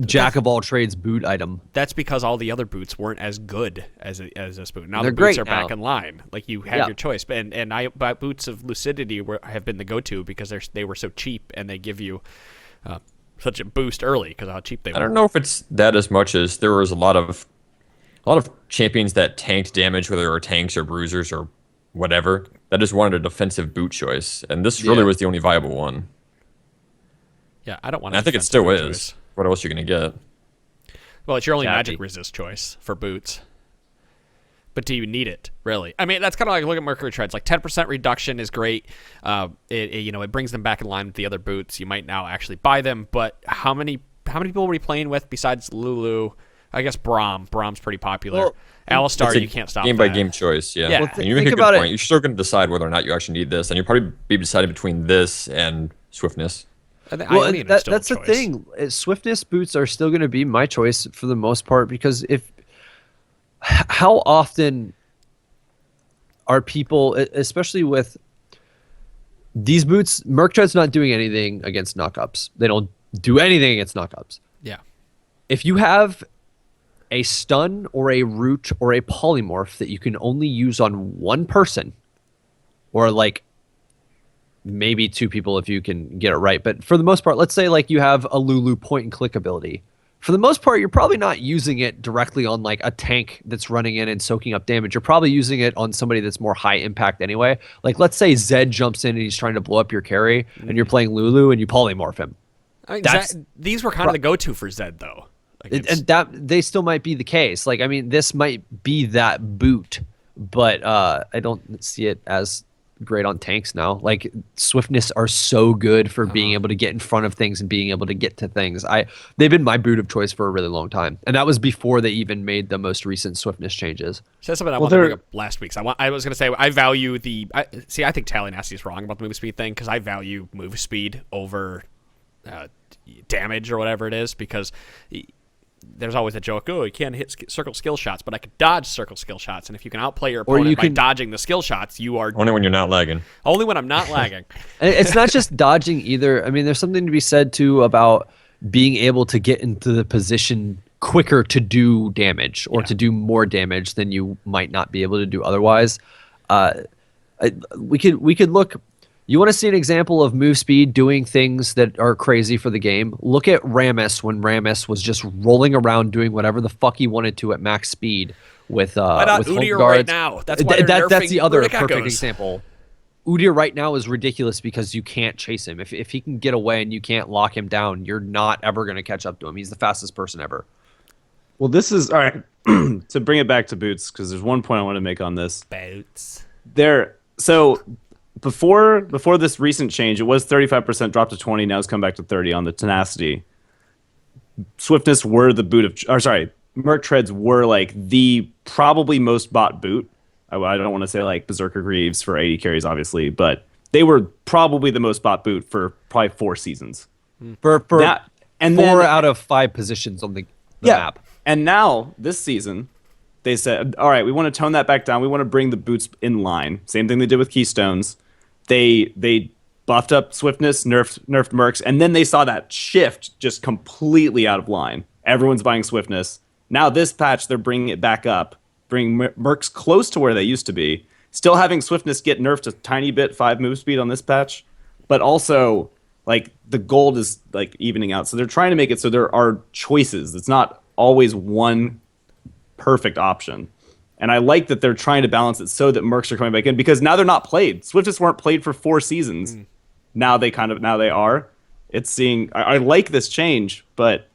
[SPEAKER 4] jack of all trades boot item.
[SPEAKER 2] That's because all the other boots weren't as good as this boot. Now
[SPEAKER 4] They're
[SPEAKER 2] the boots
[SPEAKER 4] great
[SPEAKER 2] are back
[SPEAKER 4] now.
[SPEAKER 2] in line. Like you have your choice. But boots of Lucidity have been the go-to because they were so cheap and they give you such a boost early because of how cheap they were.
[SPEAKER 5] I don't know if it's that as much as there was a lot of champions that tanked damage, whether they were tanks or bruisers or whatever, that just wanted a defensive boot choice, and this really was the only viable one.
[SPEAKER 2] Yeah, I don't want.
[SPEAKER 5] And I think it still is. What else are you gonna get?
[SPEAKER 2] Well, it's your only magic resist choice for boots. But do you need it, really? I mean, that's kind of like, look at Mercury Treads. Like 10% reduction is great. It brings them back in line with the other boots. You might now actually buy them, but how many people were we playing with besides Lulu? I guess Brom's pretty popular.
[SPEAKER 4] Well,
[SPEAKER 2] Alistar, you can't stop
[SPEAKER 5] game by game choice. Yeah,
[SPEAKER 2] Yeah. Well,
[SPEAKER 5] and you make a good point. You're still going to decide whether or not you actually need this, and you'll probably be deciding between this and swiftness.
[SPEAKER 4] That's the thing. Swiftness boots are still going to be my choice for the most part, because how often are people, especially with these boots, Merc Tread's not doing anything against knockups. They don't do anything against knockups.
[SPEAKER 2] Yeah.
[SPEAKER 4] If you have a stun or a root or a polymorph that you can only use on one person, or like maybe two people if you can get it right, but for the most part, let's say like you have a Lulu point and click ability. For the most part, you're probably not using it directly on like a tank that's running in and soaking up damage. You're probably using it on somebody that's more high impact anyway. Like let's say Zed jumps in and he's trying to blow up your carry, and you're playing Lulu and you polymorph him.
[SPEAKER 2] I mean, these were kind of the go-to for Zed, though. Like
[SPEAKER 4] and that they still might be the case. Like, I mean, this might be that boot, but I don't see it as great on tanks now. Like, swiftness are so good for being able to get in front of things and being able to get to things. They've been my boot of choice for a really long time, and that was before they even made the most recent swiftness changes.
[SPEAKER 2] So that's something I wanted to bring up last week. So I was going to say I value I think Tally Nasty is wrong about the move speed thing, because I value move speed over damage or whatever it is, because there's always a joke, you can't hit circle skill shots, but I could dodge circle skill shots, and if you can outplay your opponent by dodging the skill shots, you are...
[SPEAKER 5] Only when you're not lagging.
[SPEAKER 2] Only when I'm not lagging.
[SPEAKER 4] And it's not just dodging either. I mean, there's something to be said, too, about being able to get into the position quicker to do damage, or to do more damage than you might not be able to do otherwise. We could look... You want to see an example of move speed doing things that are crazy for the game? Look at Rammus when Rammus was just rolling around doing whatever the fuck he wanted to at max speed with
[SPEAKER 2] Why not
[SPEAKER 4] with
[SPEAKER 2] Udyr
[SPEAKER 4] home guards.
[SPEAKER 2] right now? That's why
[SPEAKER 4] that's the other
[SPEAKER 2] Runic
[SPEAKER 4] perfect
[SPEAKER 2] Echoes.
[SPEAKER 4] example. Udyr right now is ridiculous because you can't chase him. If he can get away and you can't lock him down, you're not ever going to catch up to him. He's the fastest person ever.
[SPEAKER 3] Well, this is all right. To bring it back to boots, because there's one point I want to make on this.
[SPEAKER 2] Boots.
[SPEAKER 3] Before this recent change, it was 35% dropped to 20. Now it's come back to 30 on the tenacity. Swiftness were the boot of, Merc Treads were like the probably most bought boot. I don't want to say like Berserker Greaves for 80 carries, obviously, but they were probably the most bought boot for probably 4 seasons.
[SPEAKER 4] For
[SPEAKER 3] that, and
[SPEAKER 4] 4
[SPEAKER 3] then,
[SPEAKER 4] out of 5 positions on the map.
[SPEAKER 3] And now this season, they said, all right, we want to tone that back down. We want to bring the boots in line. Same thing they did with Keystones. They buffed up swiftness, nerfed mercs, and then they saw that shift just completely out of line. Everyone's buying swiftness. Now this patch, they're bringing it back up, bringing mercs close to where they used to be. Still having swiftness get nerfed a tiny bit, 5 move speed on this patch, but also like the gold is like evening out. So they're trying to make it so there are choices. It's not always one perfect option. And I like that they're trying to balance it so that mercs are coming back in, because now they're not played. Swiftness weren't played for 4 seasons. Now they are. I like this change, but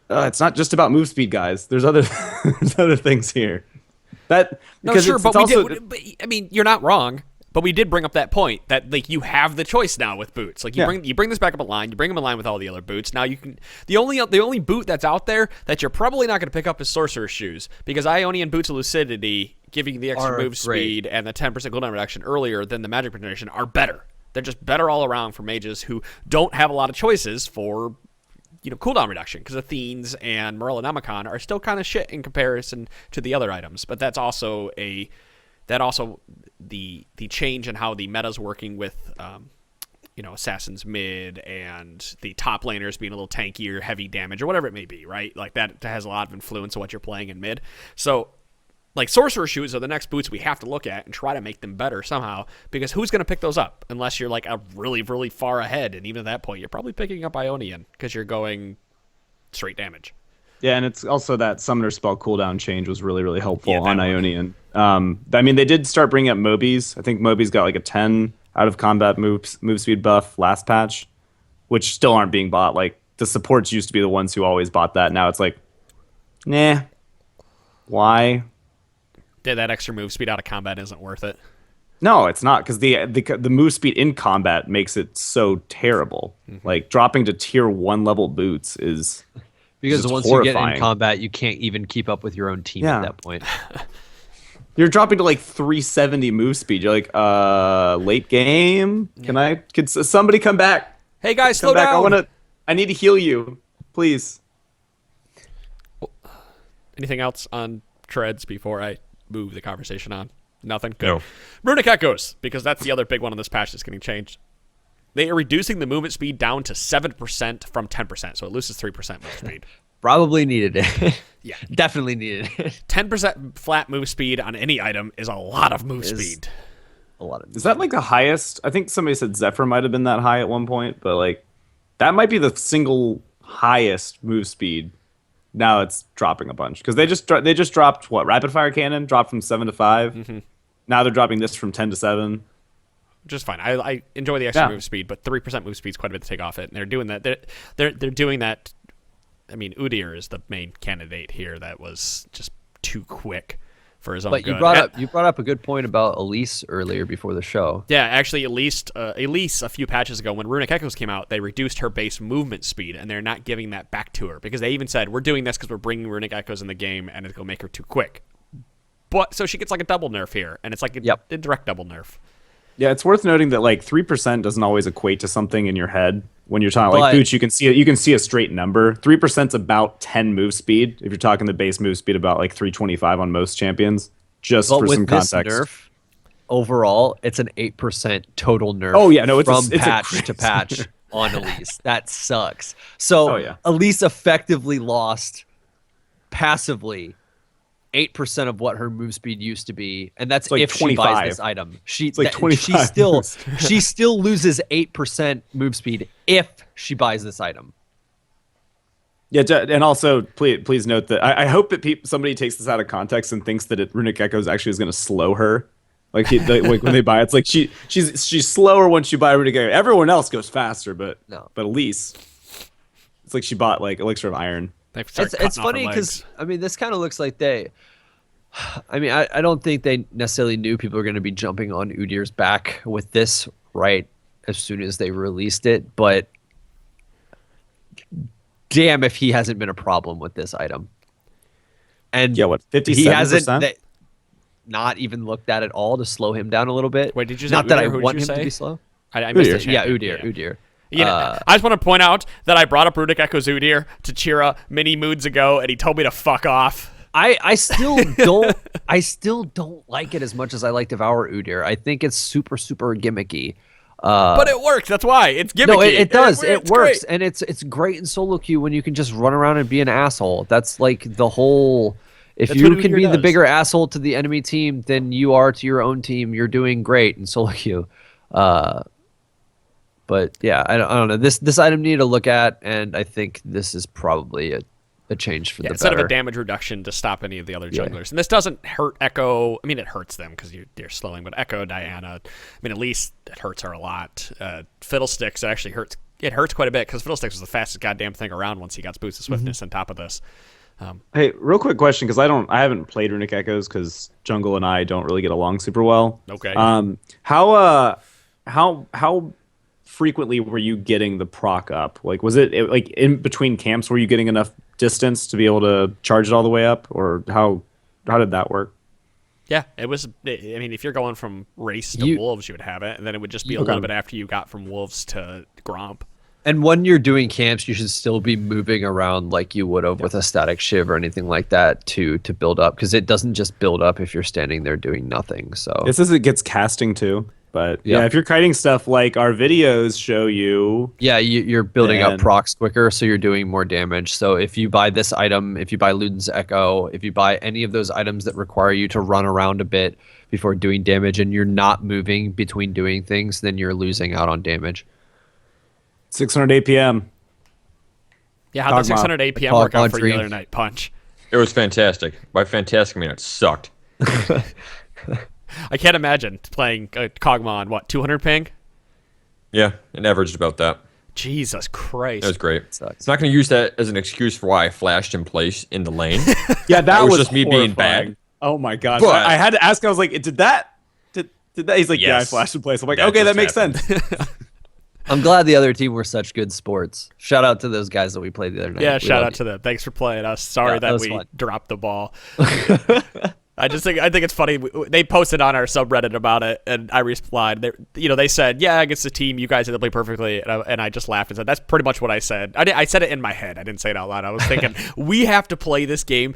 [SPEAKER 3] it's not just about move speed, guys. There's other things here. I
[SPEAKER 2] mean, you're not wrong. But we did bring up that point that like you have the choice now with boots. Like you bring this back up a line, you bring them in line with all the other boots. Now you can the only boot that's out there that you're probably not going to pick up is Sorcerer's Shoes, because Ionian Boots of Lucidity, giving the extra move speed and the 10% cooldown reduction earlier than the magic generation, are better. They're just better all around for mages who don't have a lot of choices for cooldown reduction, because Athenes and Merlinemicon are still kind of shit in comparison to the other items. But that's also the change in how the meta's working with assassins mid and the top laners being a little tankier, heavy damage, or whatever it may be, right? Like that has a lot of influence on what you're playing in mid. So like sorcerer shoes are the next boots we have to look at and try to make them better somehow, because who's going to pick those up unless you're like a really, really far ahead? And even at that point, you're probably picking up Ionian because you're going straight damage.
[SPEAKER 3] Yeah, and it's also that summoner spell cooldown change was really, really helpful on Ionian. They did start bringing up Moby's. I think Moby's got like a 10 out of combat move speed buff last patch, which still aren't being bought. Like the supports used to be the ones who always bought that. Now it's like, nah, why?
[SPEAKER 2] Yeah, that extra move speed out of combat isn't worth it.
[SPEAKER 3] No, it's not, because the move speed in combat makes it so terrible. Like dropping to tier 1 level boots is
[SPEAKER 4] because
[SPEAKER 3] just
[SPEAKER 4] once
[SPEAKER 3] horrifying.
[SPEAKER 4] you get in combat, you can't even keep up with your own team at that point.
[SPEAKER 3] You're dropping to like 370 move speed. You're like, late game. Could somebody come back?
[SPEAKER 2] Hey guys,
[SPEAKER 3] Come
[SPEAKER 2] slow
[SPEAKER 3] back.
[SPEAKER 2] down.
[SPEAKER 3] I need to heal you, please.
[SPEAKER 2] Anything else on treads before I move the conversation on? Nothing? Good.
[SPEAKER 5] No.
[SPEAKER 2] Runic Echoes, because that's the other big one on this patch that's getting changed. They are reducing the movement speed down to 7% from 10%, so it loses 3% move speed.
[SPEAKER 4] Probably needed it.
[SPEAKER 2] Yeah.
[SPEAKER 4] Definitely needed it.
[SPEAKER 2] 10% flat move speed on any item is a lot of move speed.
[SPEAKER 4] A lot of.
[SPEAKER 3] Is that like the highest? I think somebody said Zephyr might have been that high at one point, but like that might be the single highest move speed. Now it's dropping a bunch because they just dropped what? Rapid fire cannon dropped from 7 to 5. Now they're dropping this from 10 to 7.
[SPEAKER 2] Which is fine. I enjoy the extra move speed, but 3% move speed is quite a bit to take off it. And they're doing that. They're doing that. I mean, Udyr is the main candidate here. That was just too quick for his own good.
[SPEAKER 4] But you brought up a good point about Elise earlier before the show.
[SPEAKER 2] Yeah, actually, Elise a few patches ago when Runic Echoes came out, they reduced her base movement speed, and they're not giving that back to her because they even said we're doing this because we're bringing Runic Echoes in the game, and it's gonna make her too quick. But so she gets like a double nerf here, and it's like a direct double nerf.
[SPEAKER 3] Yeah, it's worth noting that like 3% doesn't always equate to something in your head. When you're talking like boots, you can see a straight number. 3%'s about 10 move speed. If you're talking the base move speed, about like 325 on most champions. Just for some context.
[SPEAKER 4] Nerf, overall, it's an 8% total nerf.
[SPEAKER 3] Oh yeah, no, it's
[SPEAKER 4] from patch to patch on Elise. That sucks. So Elise effectively lost passively 8% of what her move speed used to be, and that's like if 25. She buys this item. She still loses 8% move speed if she buys this item.
[SPEAKER 3] Yeah, and also please note that I hope that somebody takes this out of context and thinks that Runic Echoes actually is going to slow her. Like when they buy it, it's like she's slower once you buy Runic Echoes. Everyone else goes faster, but Elise, it's like she bought like Elixir of Iron.
[SPEAKER 4] It's funny because I mean this kind of looks like I don't think they necessarily knew people were going to be jumping on Udyr's back with this right as soon as they released it, but damn if he hasn't been a problem with this item. And
[SPEAKER 3] 57%?
[SPEAKER 4] He hasn't not even looked at it all to slow him down a little bit.
[SPEAKER 2] Wait, did you say
[SPEAKER 4] not that
[SPEAKER 2] Udyr?
[SPEAKER 4] I
[SPEAKER 2] Who
[SPEAKER 4] want
[SPEAKER 2] did you
[SPEAKER 4] him
[SPEAKER 2] say?
[SPEAKER 4] to be slow?
[SPEAKER 2] I missed it.
[SPEAKER 4] Udyr.
[SPEAKER 2] I just want to point out that I brought up Runic Echoes Udyr to Chira many moods ago, and he told me to fuck off.
[SPEAKER 4] I still don't like it as much as I like Devour Udyr. I think it's super gimmicky.
[SPEAKER 2] But it works. That's why it's gimmicky.
[SPEAKER 4] No, it does. It works,
[SPEAKER 2] great.
[SPEAKER 4] and it's great in solo queue when you can just run around and be an asshole. That's like the whole. If you can be the bigger asshole to the enemy team than you are to your own team, you're doing great in solo queue. But yeah, I don't know. This item needed to look at, and I think this is probably a change for the
[SPEAKER 2] instead
[SPEAKER 4] better.
[SPEAKER 2] of a damage reduction to stop any of the other junglers. And this doesn't hurt Echo. I mean, it hurts them because you're slowing, but Echo, Diana, I mean, at least it hurts her a lot. Fiddlesticks, it actually hurts. It hurts quite a bit because Fiddlesticks was the fastest goddamn thing around once he got boots of swiftness on top of this.
[SPEAKER 3] Hey, real quick question, because I haven't played Runic Echoes because Jungle and I don't really get along super well.
[SPEAKER 2] Okay.
[SPEAKER 3] How frequently were you getting the proc up? Like, was it like in between camps? Were you getting enough distance to be able to charge it all the way up, or how did that work?
[SPEAKER 2] Yeah, it was. I mean, if you're going from race to wolves, you would have it, and then it would just be a little bit after you got from wolves to Gromp.
[SPEAKER 4] And when you're doing camps, you should still be moving around like you would have with a static shiv or anything like that to build up, because it doesn't just build up if you're standing there doing nothing. So
[SPEAKER 3] it says it gets casting too. But
[SPEAKER 4] Yeah.
[SPEAKER 3] yeah, if you're kiting stuff like our videos show you,
[SPEAKER 4] Yeah, you're building up
[SPEAKER 3] And-
[SPEAKER 4] procs quicker, so you're doing more damage. So if you buy this item, if you buy Luden's Echo, if you buy any of those items that require you to run around a bit before doing damage, and you're not moving between doing things, then you're losing out on damage.
[SPEAKER 3] 600 APM.
[SPEAKER 2] Yeah, how'd the
[SPEAKER 3] Cogma.
[SPEAKER 2] 600 APM
[SPEAKER 4] Cogma
[SPEAKER 2] work out for you the
[SPEAKER 4] dream.
[SPEAKER 2] other night, Punch?
[SPEAKER 5] It was fantastic. By fantastic, I mean it sucked.
[SPEAKER 2] I can't imagine playing Kog'Maw on, what, 200 ping?
[SPEAKER 5] Yeah, it averaged about that.
[SPEAKER 2] Jesus Christ.
[SPEAKER 5] It was great.
[SPEAKER 4] Sucks.
[SPEAKER 5] It's not going to use that as an excuse for why I flashed in place in the lane.
[SPEAKER 3] Yeah, that
[SPEAKER 5] was
[SPEAKER 3] was
[SPEAKER 5] just me being
[SPEAKER 3] horrifying.
[SPEAKER 5] bad.
[SPEAKER 3] Oh my gosh.
[SPEAKER 5] But-
[SPEAKER 3] I had to ask, I was like, did that? He's like, yeah, I
[SPEAKER 5] Yes.
[SPEAKER 3] flashed in place. I'm like,
[SPEAKER 5] That
[SPEAKER 3] okay, that
[SPEAKER 5] just
[SPEAKER 3] makes
[SPEAKER 5] happened.
[SPEAKER 3] sense.
[SPEAKER 4] I'm glad the other team were such good sports. Shout out to those guys that we played the other night.
[SPEAKER 2] Yeah,
[SPEAKER 4] We
[SPEAKER 2] shout
[SPEAKER 4] love
[SPEAKER 2] out
[SPEAKER 4] you.
[SPEAKER 2] to them. Thanks for playing. I was sorry
[SPEAKER 4] Yeah, that
[SPEAKER 2] that
[SPEAKER 4] was
[SPEAKER 2] we
[SPEAKER 4] fun.
[SPEAKER 2] dropped the ball. I think it's funny. They posted on our subreddit about it, and I replied. They said, "Yeah, against the team, you guys had to play perfectly," and I just laughed and said, "That's pretty much what I said." I said it in my head. I didn't say it out loud. I was thinking, we have to play this game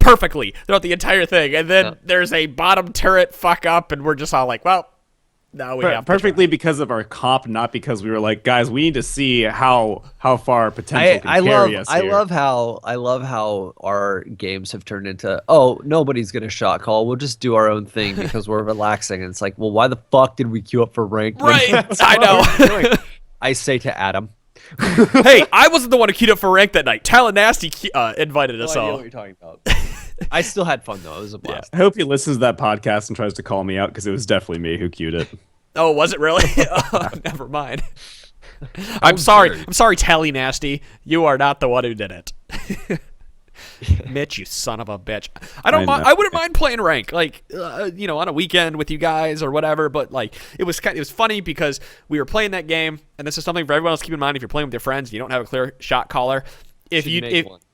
[SPEAKER 2] perfectly throughout the entire thing, and then there's a bottom turret fuck up, and we're just all like, "Well, now we have to
[SPEAKER 3] Perfectly because of our comp, not because we were like, guys, we need to see how far potential can carry us
[SPEAKER 4] I
[SPEAKER 3] here.
[SPEAKER 4] love how our games have turned into, nobody's gonna shot call. We'll just do our own thing because we're relaxing. And it's like, well, why the fuck did we queue up for rank?
[SPEAKER 2] Right, I know.
[SPEAKER 4] I say to Adam.
[SPEAKER 2] Hey, I wasn't the one who queued up for rank that night. Talon Nasty invited us
[SPEAKER 4] No idea
[SPEAKER 2] all.
[SPEAKER 4] what you're talking about. I still had fun though. It was a blast.
[SPEAKER 3] I hope he listens to that podcast and tries to call me out because it was definitely me who queued it.
[SPEAKER 2] Oh, was it really? Oh, never mind. I'm sorry.
[SPEAKER 5] dare you.
[SPEAKER 2] I'm sorry, Tally Nasty. You are not the one who did it. Mitch, you son of a bitch. I
[SPEAKER 3] know.
[SPEAKER 2] I wouldn't mind playing rank, like on a weekend with you guys or whatever. But like, it was funny because we were playing that game, and this is something for everyone else to keep in mind. If you're playing with your friends, and you don't have a clear shot caller.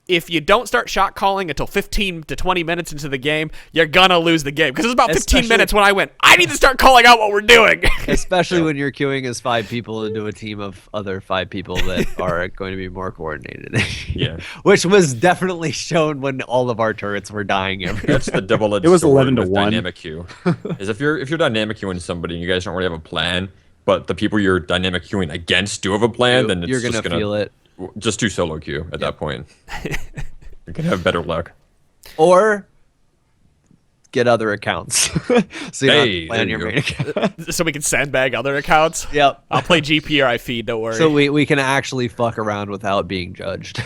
[SPEAKER 2] If you don't start shot calling until 15 to 20 minutes into the game, you're gonna lose the game. Because it was about 15
[SPEAKER 4] Especially-
[SPEAKER 2] minutes when I went, I need to start calling out what we're doing.
[SPEAKER 4] Especially when you're queuing as 5 people into a team of other 5 people that are going to be more coordinated.
[SPEAKER 5] Yeah.
[SPEAKER 4] Which was definitely shown when all of our turrets were dying every
[SPEAKER 5] That's the double-edged
[SPEAKER 3] It was
[SPEAKER 5] sword
[SPEAKER 3] 11 to
[SPEAKER 5] with
[SPEAKER 3] 1.
[SPEAKER 5] dynamic queue. Is if you're dynamic queuing somebody and you guys don't really have a plan, but the people you're dynamic queuing against do have a plan, then it's
[SPEAKER 4] You're
[SPEAKER 5] just
[SPEAKER 4] gonna feel it.
[SPEAKER 5] Just do solo queue at that point. You can have better luck.
[SPEAKER 4] Or get other accounts. So you don't have
[SPEAKER 5] Hey,
[SPEAKER 4] to plan
[SPEAKER 5] there
[SPEAKER 4] your
[SPEAKER 5] you
[SPEAKER 4] main account.
[SPEAKER 2] So we can sandbag other accounts.
[SPEAKER 4] Yep.
[SPEAKER 2] I'll play GPRI feed. Don't worry.
[SPEAKER 4] So we can actually fuck around without being judged.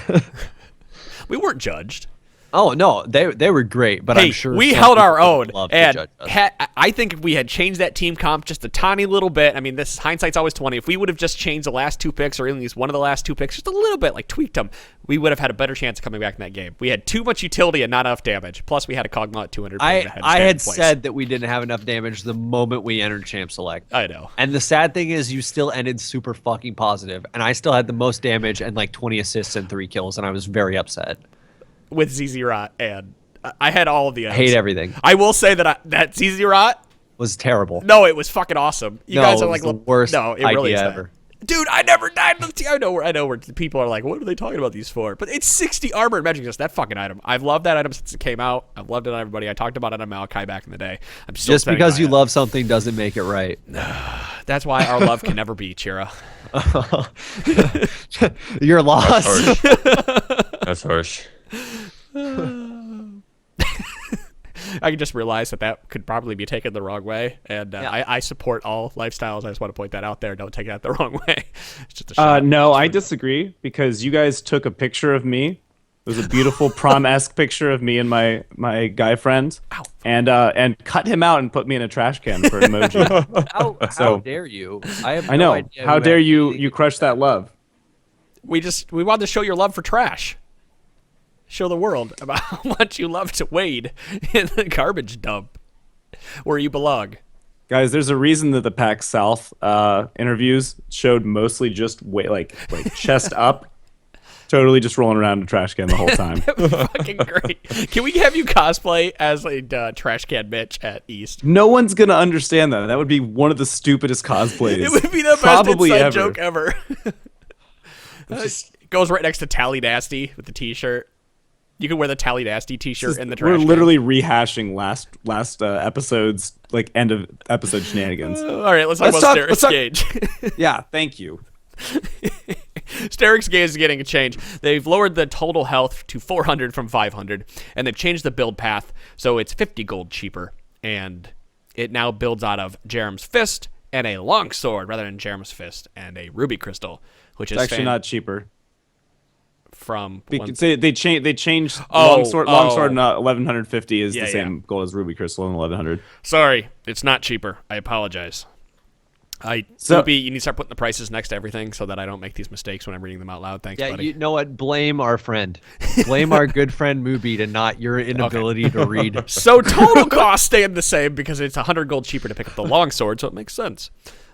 [SPEAKER 2] we weren't judged.
[SPEAKER 4] Oh no, they were great, but
[SPEAKER 2] Hey,
[SPEAKER 4] I'm sure
[SPEAKER 2] we
[SPEAKER 4] some
[SPEAKER 2] held our
[SPEAKER 4] people
[SPEAKER 2] own,
[SPEAKER 4] would love to
[SPEAKER 2] and
[SPEAKER 4] judge us.
[SPEAKER 2] I think if we had changed that team comp just a tiny little bit. I mean, this hindsight's always 20. If we would have just changed the last 2 picks, or at least one of the last 2 picks, just a little bit, like tweaked them, we would have had a better chance of coming back in that game. We had too much utility and not enough damage. Plus, we had a Kog'Maw at 200.
[SPEAKER 4] I
[SPEAKER 2] stand
[SPEAKER 4] had
[SPEAKER 2] in place.
[SPEAKER 4] said that we didn't have enough damage the moment we entered Champ Select.
[SPEAKER 2] I know.
[SPEAKER 4] And the sad thing is, you still ended super fucking positive, and I still had the most damage and like 20 assists and 3 kills, and I was very upset.
[SPEAKER 2] With ZZ Rot, and I had all of the items.
[SPEAKER 4] Hate everything.
[SPEAKER 2] I will say that that ZZ Rot,
[SPEAKER 4] Was terrible.
[SPEAKER 2] no, it was fucking awesome. You
[SPEAKER 4] No,
[SPEAKER 2] guys
[SPEAKER 4] it
[SPEAKER 2] are
[SPEAKER 4] was
[SPEAKER 2] like,
[SPEAKER 4] the worst
[SPEAKER 2] no, it really
[SPEAKER 4] idea
[SPEAKER 2] is that.
[SPEAKER 4] ever.
[SPEAKER 2] Dude, I never died in the team. I know where people are like, what are they talking about these for? But it's 60 armor and magic, just that fucking item. I've loved that item since it came out. I've loved it on everybody. I talked about it on Malachi back in the day. I'm still
[SPEAKER 4] Just
[SPEAKER 2] standing
[SPEAKER 4] because
[SPEAKER 2] by
[SPEAKER 4] you
[SPEAKER 2] it.
[SPEAKER 4] love something doesn't make it right.
[SPEAKER 2] That's why our love can never be, Chira.
[SPEAKER 4] You're lost.
[SPEAKER 5] That's harsh.
[SPEAKER 2] I just realized that could probably be taken the wrong way, and I support all lifestyles. I just want to point that out there. Don't take that the wrong way. It's just a shot.
[SPEAKER 3] No, I disagree because you guys took a picture of me. It was a beautiful prom-esque picture of me and my guy friend, and cut him out and put me in a trash can for an emoji.
[SPEAKER 4] How
[SPEAKER 3] So-
[SPEAKER 4] dare you? I have
[SPEAKER 3] I
[SPEAKER 4] no
[SPEAKER 3] know.
[SPEAKER 4] idea
[SPEAKER 3] How
[SPEAKER 4] who
[SPEAKER 3] dare
[SPEAKER 4] had
[SPEAKER 3] you?
[SPEAKER 4] anything
[SPEAKER 3] You
[SPEAKER 4] to
[SPEAKER 3] crush
[SPEAKER 4] do
[SPEAKER 3] that love.
[SPEAKER 2] We wanted to show your love for trash. Show the world about how much you love to wade in the garbage dump where you belong.
[SPEAKER 3] Guys, there's a reason that the PAX South interviews showed mostly just like chest up, totally just rolling around in a trash can the whole time.
[SPEAKER 2] Fucking great. Can we have you cosplay as a trash can bitch at East?
[SPEAKER 3] No one's gonna understand that. That would be one of the stupidest cosplays.
[SPEAKER 2] It would be the
[SPEAKER 3] probably
[SPEAKER 2] best inside
[SPEAKER 3] ever.
[SPEAKER 2] joke ever. Goes right next to Tally Nasty with the t-shirt. You can wear the Tally Nasty t-shirt in the trash
[SPEAKER 3] We're
[SPEAKER 2] can.
[SPEAKER 3] literally rehashing last episode's like end of episode shenanigans.
[SPEAKER 2] All right, let's talk about Sterix Gauge.
[SPEAKER 3] Yeah, thank you.
[SPEAKER 2] Sterix Gauge is getting a change. They've lowered the total health to 400 from 500, and they've changed the build path, so it's 50 gold cheaper, and it now builds out of Jerem's Fist and a Longsword rather than Jerem's Fist and a Ruby Crystal, which is
[SPEAKER 3] Actually not cheaper.
[SPEAKER 2] From
[SPEAKER 3] They changed
[SPEAKER 2] Oh,
[SPEAKER 3] Longsword.
[SPEAKER 2] oh.
[SPEAKER 3] Longsword 1150 is
[SPEAKER 2] Yeah,
[SPEAKER 3] the same gold as Ruby Crystal in 1100.
[SPEAKER 2] Sorry, it's not cheaper. I apologize. Ruby, you need to start putting the prices next to everything so that I don't make these mistakes when I'm reading them out loud. Thanks,
[SPEAKER 4] Yeah,
[SPEAKER 2] buddy.
[SPEAKER 4] you know what? Blame our friend. Blame our good friend Mubi to not your inability to read.
[SPEAKER 2] So total costs staying the same because it's 100 gold cheaper to pick up the Longsword, so it makes sense.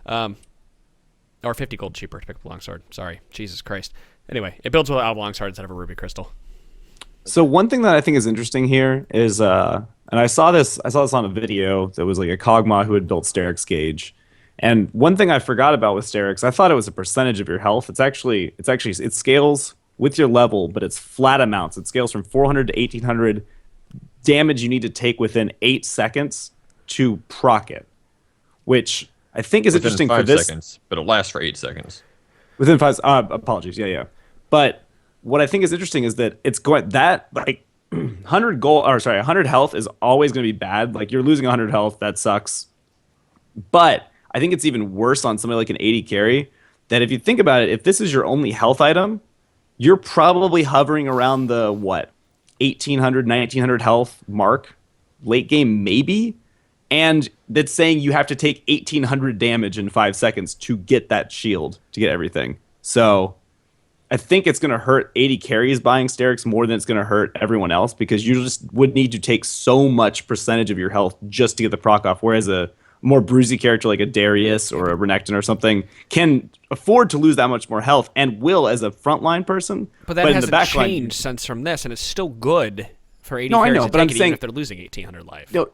[SPEAKER 2] Or 50 gold cheaper to pick up the Longsword. Sorry. Jesus Christ. Anyway, it builds without a Longsword instead of a Ruby Crystal.
[SPEAKER 3] So one thing that I think is interesting here is, and I saw this on a video that was like a Kog'Maw who had built Sterix Gauge. And one thing I forgot about with Sterix, I thought it was a percentage of your health. It scales with your level, but it's flat amounts. It scales from 400 to 1800 damage you need to take within 8 seconds to proc it, which I think is
[SPEAKER 5] Within
[SPEAKER 3] interesting
[SPEAKER 5] 5
[SPEAKER 3] for this.
[SPEAKER 5] seconds, but it lasts for 8 seconds.
[SPEAKER 3] Within 5, apologies, yeah. But what I think is interesting is that it's going that like 100 health is always going to be bad. Like you're losing 100 health, that sucks. But I think it's even worse on somebody like an 80 carry. That if you think about it, if this is your only health item, you're probably hovering around the 1800, 1900 health mark, late game maybe. And that's saying you have to take 1800 damage in 5 seconds to get that shield, to get everything. So I think it's going to hurt 80 carries buying Sterix more than it's going to hurt everyone else because you just would need to take so much percentage of your health just to get the proc off. Whereas a more bruisey character like a Darius or a Renekton or something can afford to lose that much more health and will as a frontline person.
[SPEAKER 2] But that hasn't
[SPEAKER 3] in the backline,
[SPEAKER 2] changed since from this, and it's still good for 80
[SPEAKER 3] No, I
[SPEAKER 2] carries
[SPEAKER 3] know,
[SPEAKER 2] to
[SPEAKER 3] but
[SPEAKER 2] take
[SPEAKER 3] I'm
[SPEAKER 2] it
[SPEAKER 3] saying-
[SPEAKER 2] even if they're losing 1800 life.
[SPEAKER 3] No,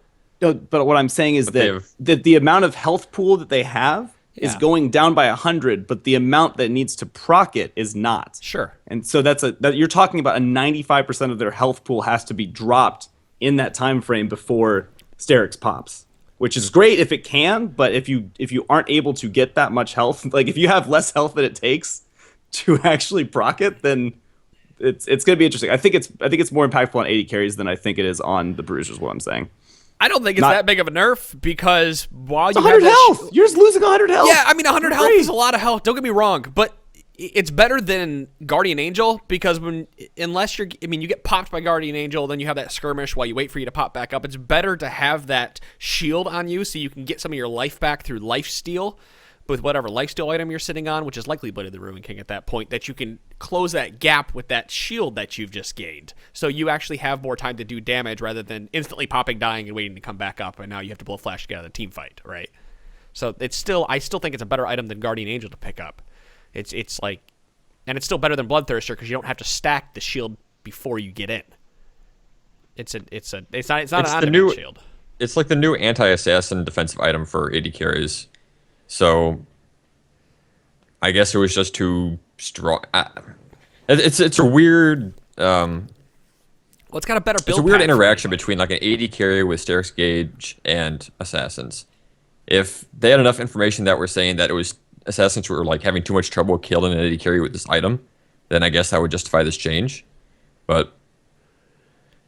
[SPEAKER 3] but what I'm saying is
[SPEAKER 5] But they
[SPEAKER 3] that,
[SPEAKER 5] have-
[SPEAKER 3] that the amount of health pool that they have is
[SPEAKER 2] Yeah.
[SPEAKER 3] going down by 100, but the amount that needs to proc it is not.
[SPEAKER 2] Sure.
[SPEAKER 3] And so that you're talking about a 95% of their health pool has to be dropped in that time frame before Sterix pops, which is great if it can, but if you aren't able to get that much health, like if you have less health than it takes to actually proc it, then it's going to be interesting. I think it's more impactful on 80 carries than I think it is on the Bruisers, what I'm saying.
[SPEAKER 2] I don't think it's that big of a nerf because while you
[SPEAKER 3] 100
[SPEAKER 2] have that
[SPEAKER 3] health! You're just losing 100 health!
[SPEAKER 2] Yeah, I mean 100 health
[SPEAKER 3] Great.
[SPEAKER 2] is a lot of health. Don't get me wrong, but it's better than Guardian Angel because you get popped by Guardian Angel, then you have that skirmish while you wait for you to pop back up. It's better to have that shield on you so you can get some of your life back through lifesteal with whatever lifesteal item you're sitting on, which is likely Blade of the Ruin King at that point, that you can close that gap with that shield that you've just gained. So you actually have more time to do damage rather than instantly popping, dying, and waiting to come back up, and now you have to blow flash to get out of the team fight, right? So I still think it's a better item than Guardian Angel to pick up. It's like, and it's still better than Bloodthirster because you don't have to stack the shield before you get in. It's not an on-demand shield.
[SPEAKER 5] It's like the new anti-assassin defensive item for 80 carries. So I guess it was just too strong. It's a weird.
[SPEAKER 2] Well, it's got a better build.
[SPEAKER 5] It's a weird
[SPEAKER 2] path for
[SPEAKER 5] interaction
[SPEAKER 2] anybody.
[SPEAKER 5] between like an 80 carry with Sterix Gauge and assassins. If they had enough information that were saying that it was assassins were like having too much trouble killing an 80 carry with this item, then I guess that would justify this change. But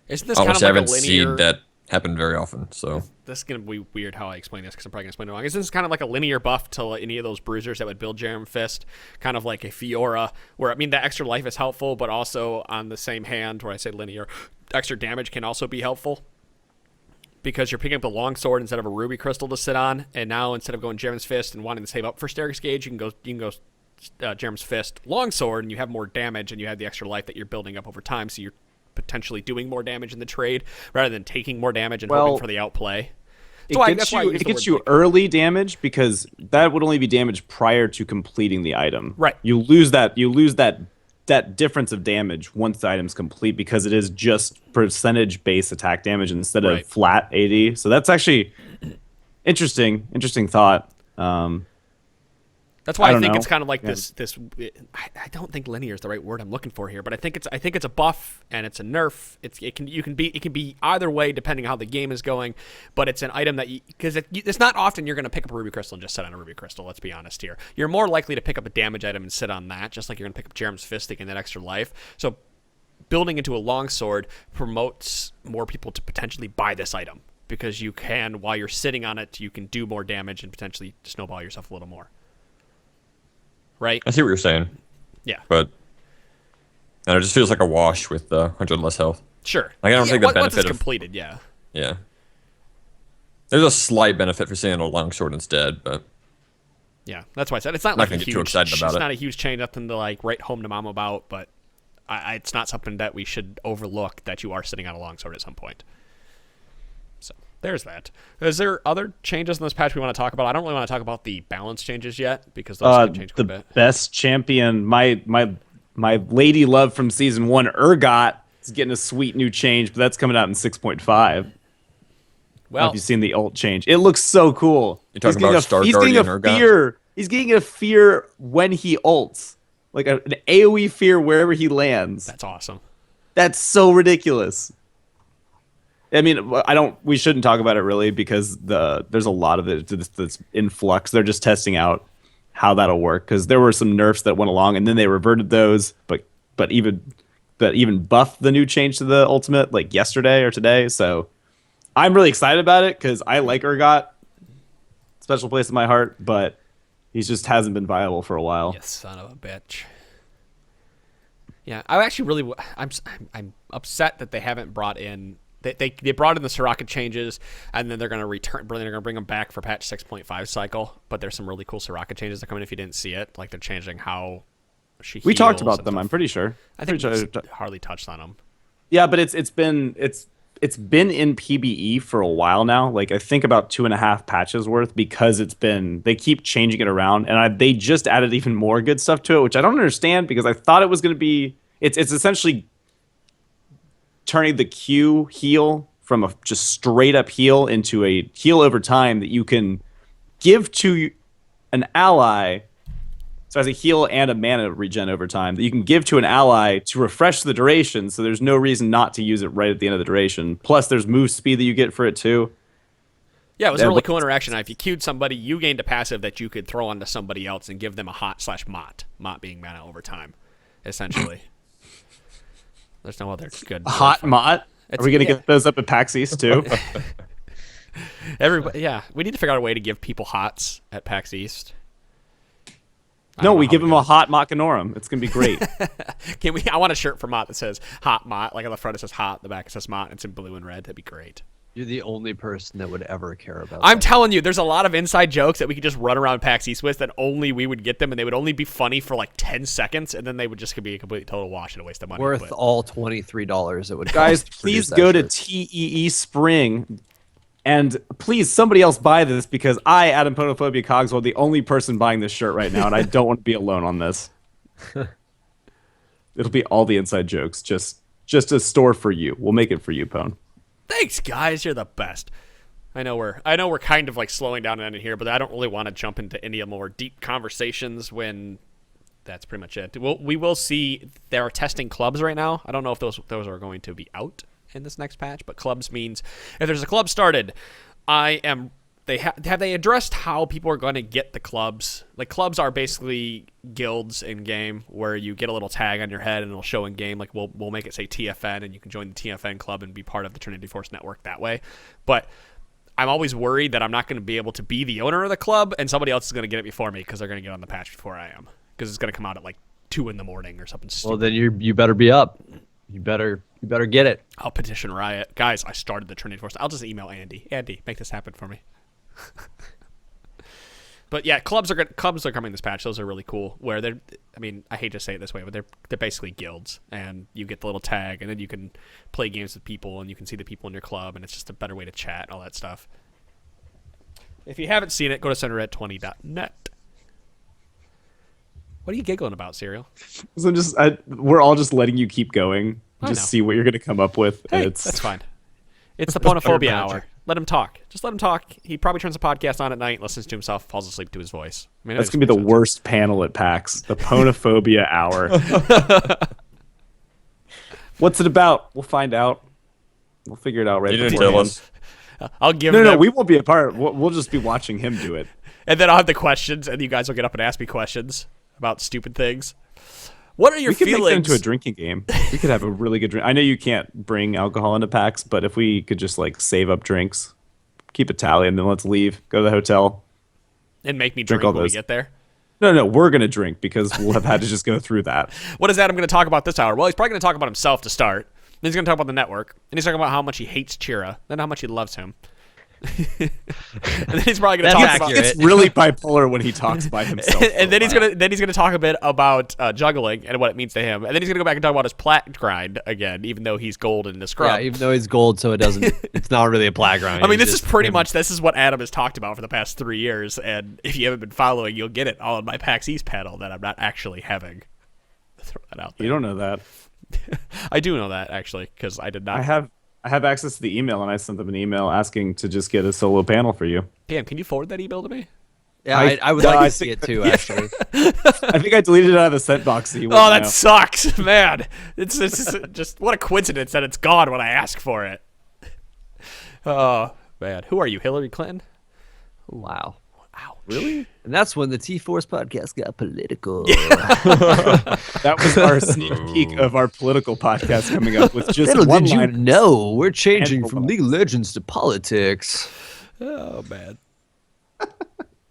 [SPEAKER 2] Isn't this
[SPEAKER 5] almost
[SPEAKER 2] kind of
[SPEAKER 5] haven't
[SPEAKER 2] like a linear?
[SPEAKER 5] seen that happen very often. So
[SPEAKER 2] This is gonna be weird how I explain this because I'm probably gonna explain it wrong. Isn't this kind of like a linear buff to any of those bruisers that would build Jerem Fist? Kind of like a Fiora, where I mean that extra life is helpful, but also on the same hand, where I say linear, extra damage can also be helpful. Because you're picking up a longsword instead of a ruby crystal to sit on, and now instead of going Jerem's Fist and wanting to save up for Sterix Gauge, you can go Jerem's Fist longsword, and you have more damage, and you have the extra life that you're building up over time, so you're potentially doing more damage in the trade rather than taking more damage and hoping for the outplay.
[SPEAKER 3] It gets you early damage because that would only be damage prior to completing the item.
[SPEAKER 2] Right.
[SPEAKER 3] You lose that difference of damage once the item's complete because it is just percentage based attack damage instead of flat 80. So that's actually interesting thought.
[SPEAKER 2] That's why I think
[SPEAKER 3] know.
[SPEAKER 2] it's kind of like
[SPEAKER 3] Yeah.
[SPEAKER 2] this. I don't think linear is the right word I'm looking for here, but I think it's a buff and it's a nerf. It can be either way depending on how the game is going, but it's an item that because it's not often you're going to pick up a ruby crystal and just sit on a ruby crystal. Let's be honest here. You're more likely to pick up a damage item and sit on that, just like you're going to pick up Jerem's Fist to gain that extra life. So building into a longsword promotes more people to potentially buy this item because you can, while you're sitting on it, you can do more damage and potentially snowball yourself a little more. Right?
[SPEAKER 5] I see what you're saying.
[SPEAKER 2] Yeah.
[SPEAKER 5] But and it just feels like a wash with 100 less health.
[SPEAKER 2] Sure.
[SPEAKER 5] Like, I don't think the
[SPEAKER 2] once
[SPEAKER 5] benefit
[SPEAKER 2] it's
[SPEAKER 5] of
[SPEAKER 2] completed, yeah.
[SPEAKER 5] Yeah. There's a slight benefit for seeing a longsword instead, but
[SPEAKER 2] Yeah, that's why I said it's not
[SPEAKER 5] Not
[SPEAKER 2] like a
[SPEAKER 5] gonna get
[SPEAKER 2] huge.
[SPEAKER 5] too excited about
[SPEAKER 2] it's
[SPEAKER 5] it.
[SPEAKER 2] not a huge change, nothing to like write home to mom about, but it's not something that we should overlook that you are sitting on a longsword at some point. So there's that. Is there other changes in this patch we want to talk about? I don't really want to talk about the balance changes yet because those can change quite a
[SPEAKER 3] The
[SPEAKER 2] bit.
[SPEAKER 3] best champion, my lady love from season 1, Urgot, is getting a sweet new change, but that's coming out in 6.5. I don't know
[SPEAKER 2] Well,
[SPEAKER 3] if you've seen the ult change. It looks so cool.
[SPEAKER 5] You're talking about Star
[SPEAKER 3] he's
[SPEAKER 5] Guardian
[SPEAKER 3] getting a
[SPEAKER 5] Urgot?
[SPEAKER 3] fear. He's getting a fear when he ults. Like an AoE fear wherever he lands.
[SPEAKER 2] that's awesome.
[SPEAKER 3] That's so ridiculous. I mean, we shouldn't talk about it really because there's a lot of it that's in flux. They're just testing out how that'll work because there were some nerfs that went along and then they reverted those, but even buffed the new change to the ultimate like yesterday or today. So I'm really excited about it because I like Urgot, special place in my heart, but he just hasn't been viable for a while.
[SPEAKER 2] You son of a bitch. Yeah, I actually really I'm upset that they haven't brought in. They brought in the Soraka changes, and then they're going to return. They're going to bring them back for patch 6.5 cycle. But there's some really cool Soraka changes that come in if you didn't see it. Like they're changing how she.
[SPEAKER 3] We talked
[SPEAKER 2] heals
[SPEAKER 3] about
[SPEAKER 2] and
[SPEAKER 3] them.
[SPEAKER 2] stuff.
[SPEAKER 3] I'm pretty sure.
[SPEAKER 2] I think we
[SPEAKER 3] Pretty
[SPEAKER 2] just hardly touched on them.
[SPEAKER 3] Yeah, but it's been in PBE for a while now. Like I think about 2.5 patches worth because they keep changing it around, and they just added even more good stuff to it, which I don't understand because I thought it was going to be. It's essentially turning the Q heal from a just straight up heal into a heal over time that you can give to an ally. So as a heal and a mana regen over time that you can give to an ally to refresh the duration. So there's no reason not to use it right at the end of the duration. Plus there's move speed that you get for it too.
[SPEAKER 2] Yeah, it was a really cool interaction. If you queued somebody, you gained a passive that you could throw onto somebody else and give them a hot/mot. Mot being mana over time, essentially. There's no other good
[SPEAKER 3] Hot mot. Are we gonna get those up at PAX East too?
[SPEAKER 2] Everybody, yeah, we need to figure out a way to give people hots at PAX East.
[SPEAKER 3] No, we give them a hot Machinorum. It's gonna be great.
[SPEAKER 2] Can we? I want a shirt for Mott that says "Hot Mott." Like on the front it says "Hot," the back it says "Mott." It's in blue and red. That'd be great.
[SPEAKER 4] You're the only person that would ever care about
[SPEAKER 2] I'm
[SPEAKER 4] that.
[SPEAKER 2] telling you, there's a lot of inside jokes that we could just run around PAX East with that only we would get them, and they would only be funny for like 10 seconds, and then they would just be a complete total wash and a waste of money.
[SPEAKER 4] Worth all $23 it would
[SPEAKER 3] Guys,
[SPEAKER 4] cost to
[SPEAKER 3] please
[SPEAKER 4] produce that
[SPEAKER 3] go to
[SPEAKER 4] shirt.
[SPEAKER 3] TEE Spring and please somebody else buy this because I, Adam Potophobia Cogswell, the only person buying this shirt right now, and I don't want to be alone on this. It'll be all the inside jokes, just a store for you. We'll make it for you, Pone.
[SPEAKER 2] Thanks, guys. You're the best. I know we're kind of like slowing down and ending here, but I don't really want to jump into any more deep conversations when that's pretty much it. We will see. They are testing clubs right now. I don't know if those are going to be out in this next patch, but clubs means if there's a club started, have they addressed how people are going to get the clubs? Like clubs are basically guilds in game where you get a little tag on your head and it'll show in game. Like we'll make it say TFN and you can join the TFN club and be part of the Trinity Force network that way. But I'm always worried that I'm not going to be able to be the owner of the club and somebody else is going to get it before me because they're going to get on the patch before I am because it's going to come out at like 2 a.m. or something stupid.
[SPEAKER 4] Well, then you better be up. You better get it.
[SPEAKER 2] I'll petition Riot. Guys, I started the Trinity Force. I'll just email Andy. Andy, make this happen for me. But yeah, clubs are coming this patch. Those are really cool. Where they're, I mean, I hate to say it this way, but they're basically guilds, and you get the little tag, and then you can play games with people, and you can see the people in your club, and it's just a better way to chat, all that stuff. If you haven't seen it, go to centerred20.net. What are you giggling about, Serial?
[SPEAKER 3] So we're all just letting you keep going,
[SPEAKER 2] I
[SPEAKER 3] just
[SPEAKER 2] know.
[SPEAKER 3] see what you're gonna come up with.
[SPEAKER 2] Hey,
[SPEAKER 3] and
[SPEAKER 2] that's fine. It's the Ponophobia hour. Let him talk. Just let him talk. He probably turns the podcast on at night, listens to himself, falls asleep to his voice. I mean,
[SPEAKER 3] That's going to be the worst panel at PAX. The Ponophobia Hour. What's it about? We'll find out. We'll figure it out right
[SPEAKER 5] You didn't
[SPEAKER 3] before.
[SPEAKER 5] tell us.
[SPEAKER 2] I'll give
[SPEAKER 3] No,
[SPEAKER 2] them,
[SPEAKER 3] we won't be a part. We'll just be watching him do it.
[SPEAKER 2] and then I'll have the questions, and you guys will get up and ask me questions about stupid things. What are your
[SPEAKER 3] We could make that
[SPEAKER 2] feelings?
[SPEAKER 3] into a drinking game. We could have a really good drink. I know you can't bring alcohol into PAX, but if we could just like save up drinks, keep a tally, and then let's leave, go to the hotel.
[SPEAKER 2] And make me
[SPEAKER 3] Drink
[SPEAKER 2] drink
[SPEAKER 3] all
[SPEAKER 2] when we
[SPEAKER 3] those.
[SPEAKER 2] get there.
[SPEAKER 3] No, we're going to drink because we'll have had to just go through that.
[SPEAKER 2] What is Adam going to talk about this hour? Well, he's probably going to talk about himself to start. Then he's going to talk about the network. And he's talking about how much he hates Chira. Then how much he loves him. And then he's probably going to
[SPEAKER 4] That's
[SPEAKER 2] talk about
[SPEAKER 4] accurate.
[SPEAKER 3] It's really bipolar when he talks by himself.
[SPEAKER 2] and then he's gonna talk a bit about juggling and what it means to him. And then he's gonna go back and talk about his plat grind again, even though he's gold in the scrub.
[SPEAKER 4] Yeah, even though he's gold, so it doesn't. It's not really a plat grind.
[SPEAKER 2] I mean,
[SPEAKER 4] It's
[SPEAKER 2] this is
[SPEAKER 4] just
[SPEAKER 2] pretty
[SPEAKER 4] him.
[SPEAKER 2] much this is what Adam has talked about for the past 3 years. And if you haven't been following, you'll get it all in my PAX East panel that I'm not actually having. Throw that out there.
[SPEAKER 3] You don't know that.
[SPEAKER 2] I do know that actually because I did not.
[SPEAKER 3] I have access to the email, and I sent them an email asking to just get a solo panel for you.
[SPEAKER 2] Damn, can you forward that email to me?
[SPEAKER 4] Yeah, I would
[SPEAKER 3] no,
[SPEAKER 4] like
[SPEAKER 3] I
[SPEAKER 4] to see it too.
[SPEAKER 3] yeah.
[SPEAKER 4] Actually,
[SPEAKER 3] I think I deleted it out of the sent box. So you
[SPEAKER 2] Oh,
[SPEAKER 3] wouldn't
[SPEAKER 2] that
[SPEAKER 3] know.
[SPEAKER 2] sucks, man. It's just what a coincidence that it's gone when I ask for it. Oh man, who are you, Hillary Clinton?
[SPEAKER 4] wow.
[SPEAKER 2] Ouch.
[SPEAKER 3] Really?
[SPEAKER 4] And that's when the T-Force podcast got political.
[SPEAKER 3] That was our sneak peek of our political podcast coming up with just
[SPEAKER 4] Little
[SPEAKER 3] one
[SPEAKER 4] did you
[SPEAKER 3] line.
[SPEAKER 4] know we're changing
[SPEAKER 3] And
[SPEAKER 4] from
[SPEAKER 3] robot.
[SPEAKER 4] League of Legends to politics.
[SPEAKER 2] Oh man.
[SPEAKER 5] I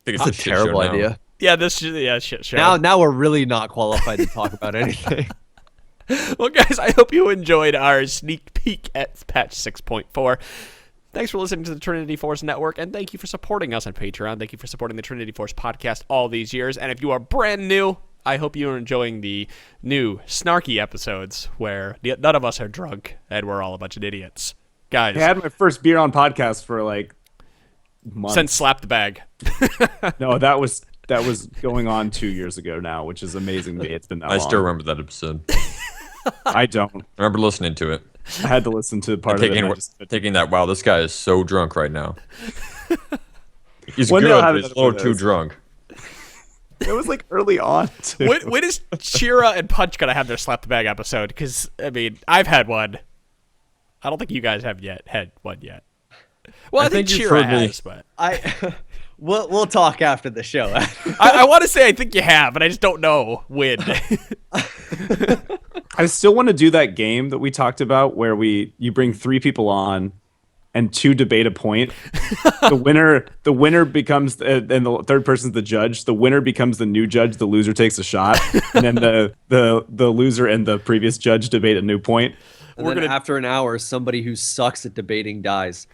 [SPEAKER 5] think
[SPEAKER 4] It's a
[SPEAKER 5] shit show
[SPEAKER 4] terrible
[SPEAKER 5] now.
[SPEAKER 4] idea.
[SPEAKER 2] Yeah, shit show.
[SPEAKER 4] Now we're really not qualified to talk about anything.
[SPEAKER 2] Well, guys, I hope you enjoyed our sneak peek at patch 6.4. Thanks for listening to the Trinity Force Network, and thank you for supporting us on Patreon. Thank you for supporting the Trinity Force podcast all these years. And if you are brand new, I hope you are enjoying the new snarky episodes where none of us are drunk and we're all a bunch of idiots. Guys,
[SPEAKER 3] I had my first beer on podcast for like months.
[SPEAKER 2] since Slap the Bag.
[SPEAKER 3] No, that was going on 2 years ago now, which is amazing to me. It's been that
[SPEAKER 5] I
[SPEAKER 3] long.
[SPEAKER 5] still remember that episode.
[SPEAKER 3] I don't.
[SPEAKER 5] I remember listening to it.
[SPEAKER 3] I had to listen to part of it.
[SPEAKER 5] Taking,
[SPEAKER 3] and I just-
[SPEAKER 5] taking that, wow, this guy is so drunk right now. He's
[SPEAKER 3] One
[SPEAKER 5] good,
[SPEAKER 3] day I'll have
[SPEAKER 5] but he's a
[SPEAKER 3] another one
[SPEAKER 5] little
[SPEAKER 3] of
[SPEAKER 5] too
[SPEAKER 3] those.
[SPEAKER 5] drunk.
[SPEAKER 3] It was like early on. Too.
[SPEAKER 2] When is Chira and Punch going to have their Slap the Bag episode? Because, I mean, I've had one. I don't think you guys have had one yet. Well, I think
[SPEAKER 5] think you've
[SPEAKER 2] Chira
[SPEAKER 5] heard me-
[SPEAKER 2] has, but
[SPEAKER 4] We'll talk after the show.
[SPEAKER 2] I want to say I think you have, but I just don't know when.
[SPEAKER 3] I still want to do that game that we talked about where you bring 3 people on and 2 debate a point. The winner becomes and the third person's the judge. The winner becomes the new judge, the loser takes a shot, and then the loser and the previous judge debate a new point.
[SPEAKER 4] And then after an hour, somebody who sucks at debating dies.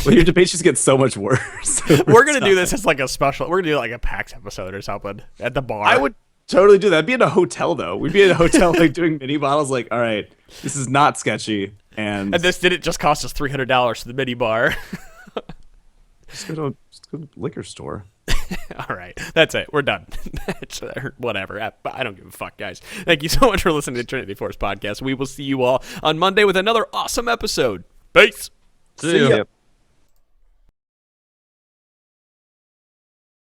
[SPEAKER 3] Well, your debates just get so much worse.
[SPEAKER 2] We're going to do this as like a special. We're going to do like a PAX episode or something at the bar.
[SPEAKER 3] I would totally do that. I'd be in a hotel though. We'd be in a hotel like doing mini bottles like, all right, this is not sketchy. And
[SPEAKER 2] this didn't just cost us $300 for the mini bar.
[SPEAKER 3] just go to the liquor store.
[SPEAKER 2] All right. That's it. We're done. Whatever. I don't give a fuck, guys. Thank you so much for listening to Trinity Force Podcast. We will see you all on Monday with another awesome episode. Peace.
[SPEAKER 5] See ya.
[SPEAKER 3] Yep.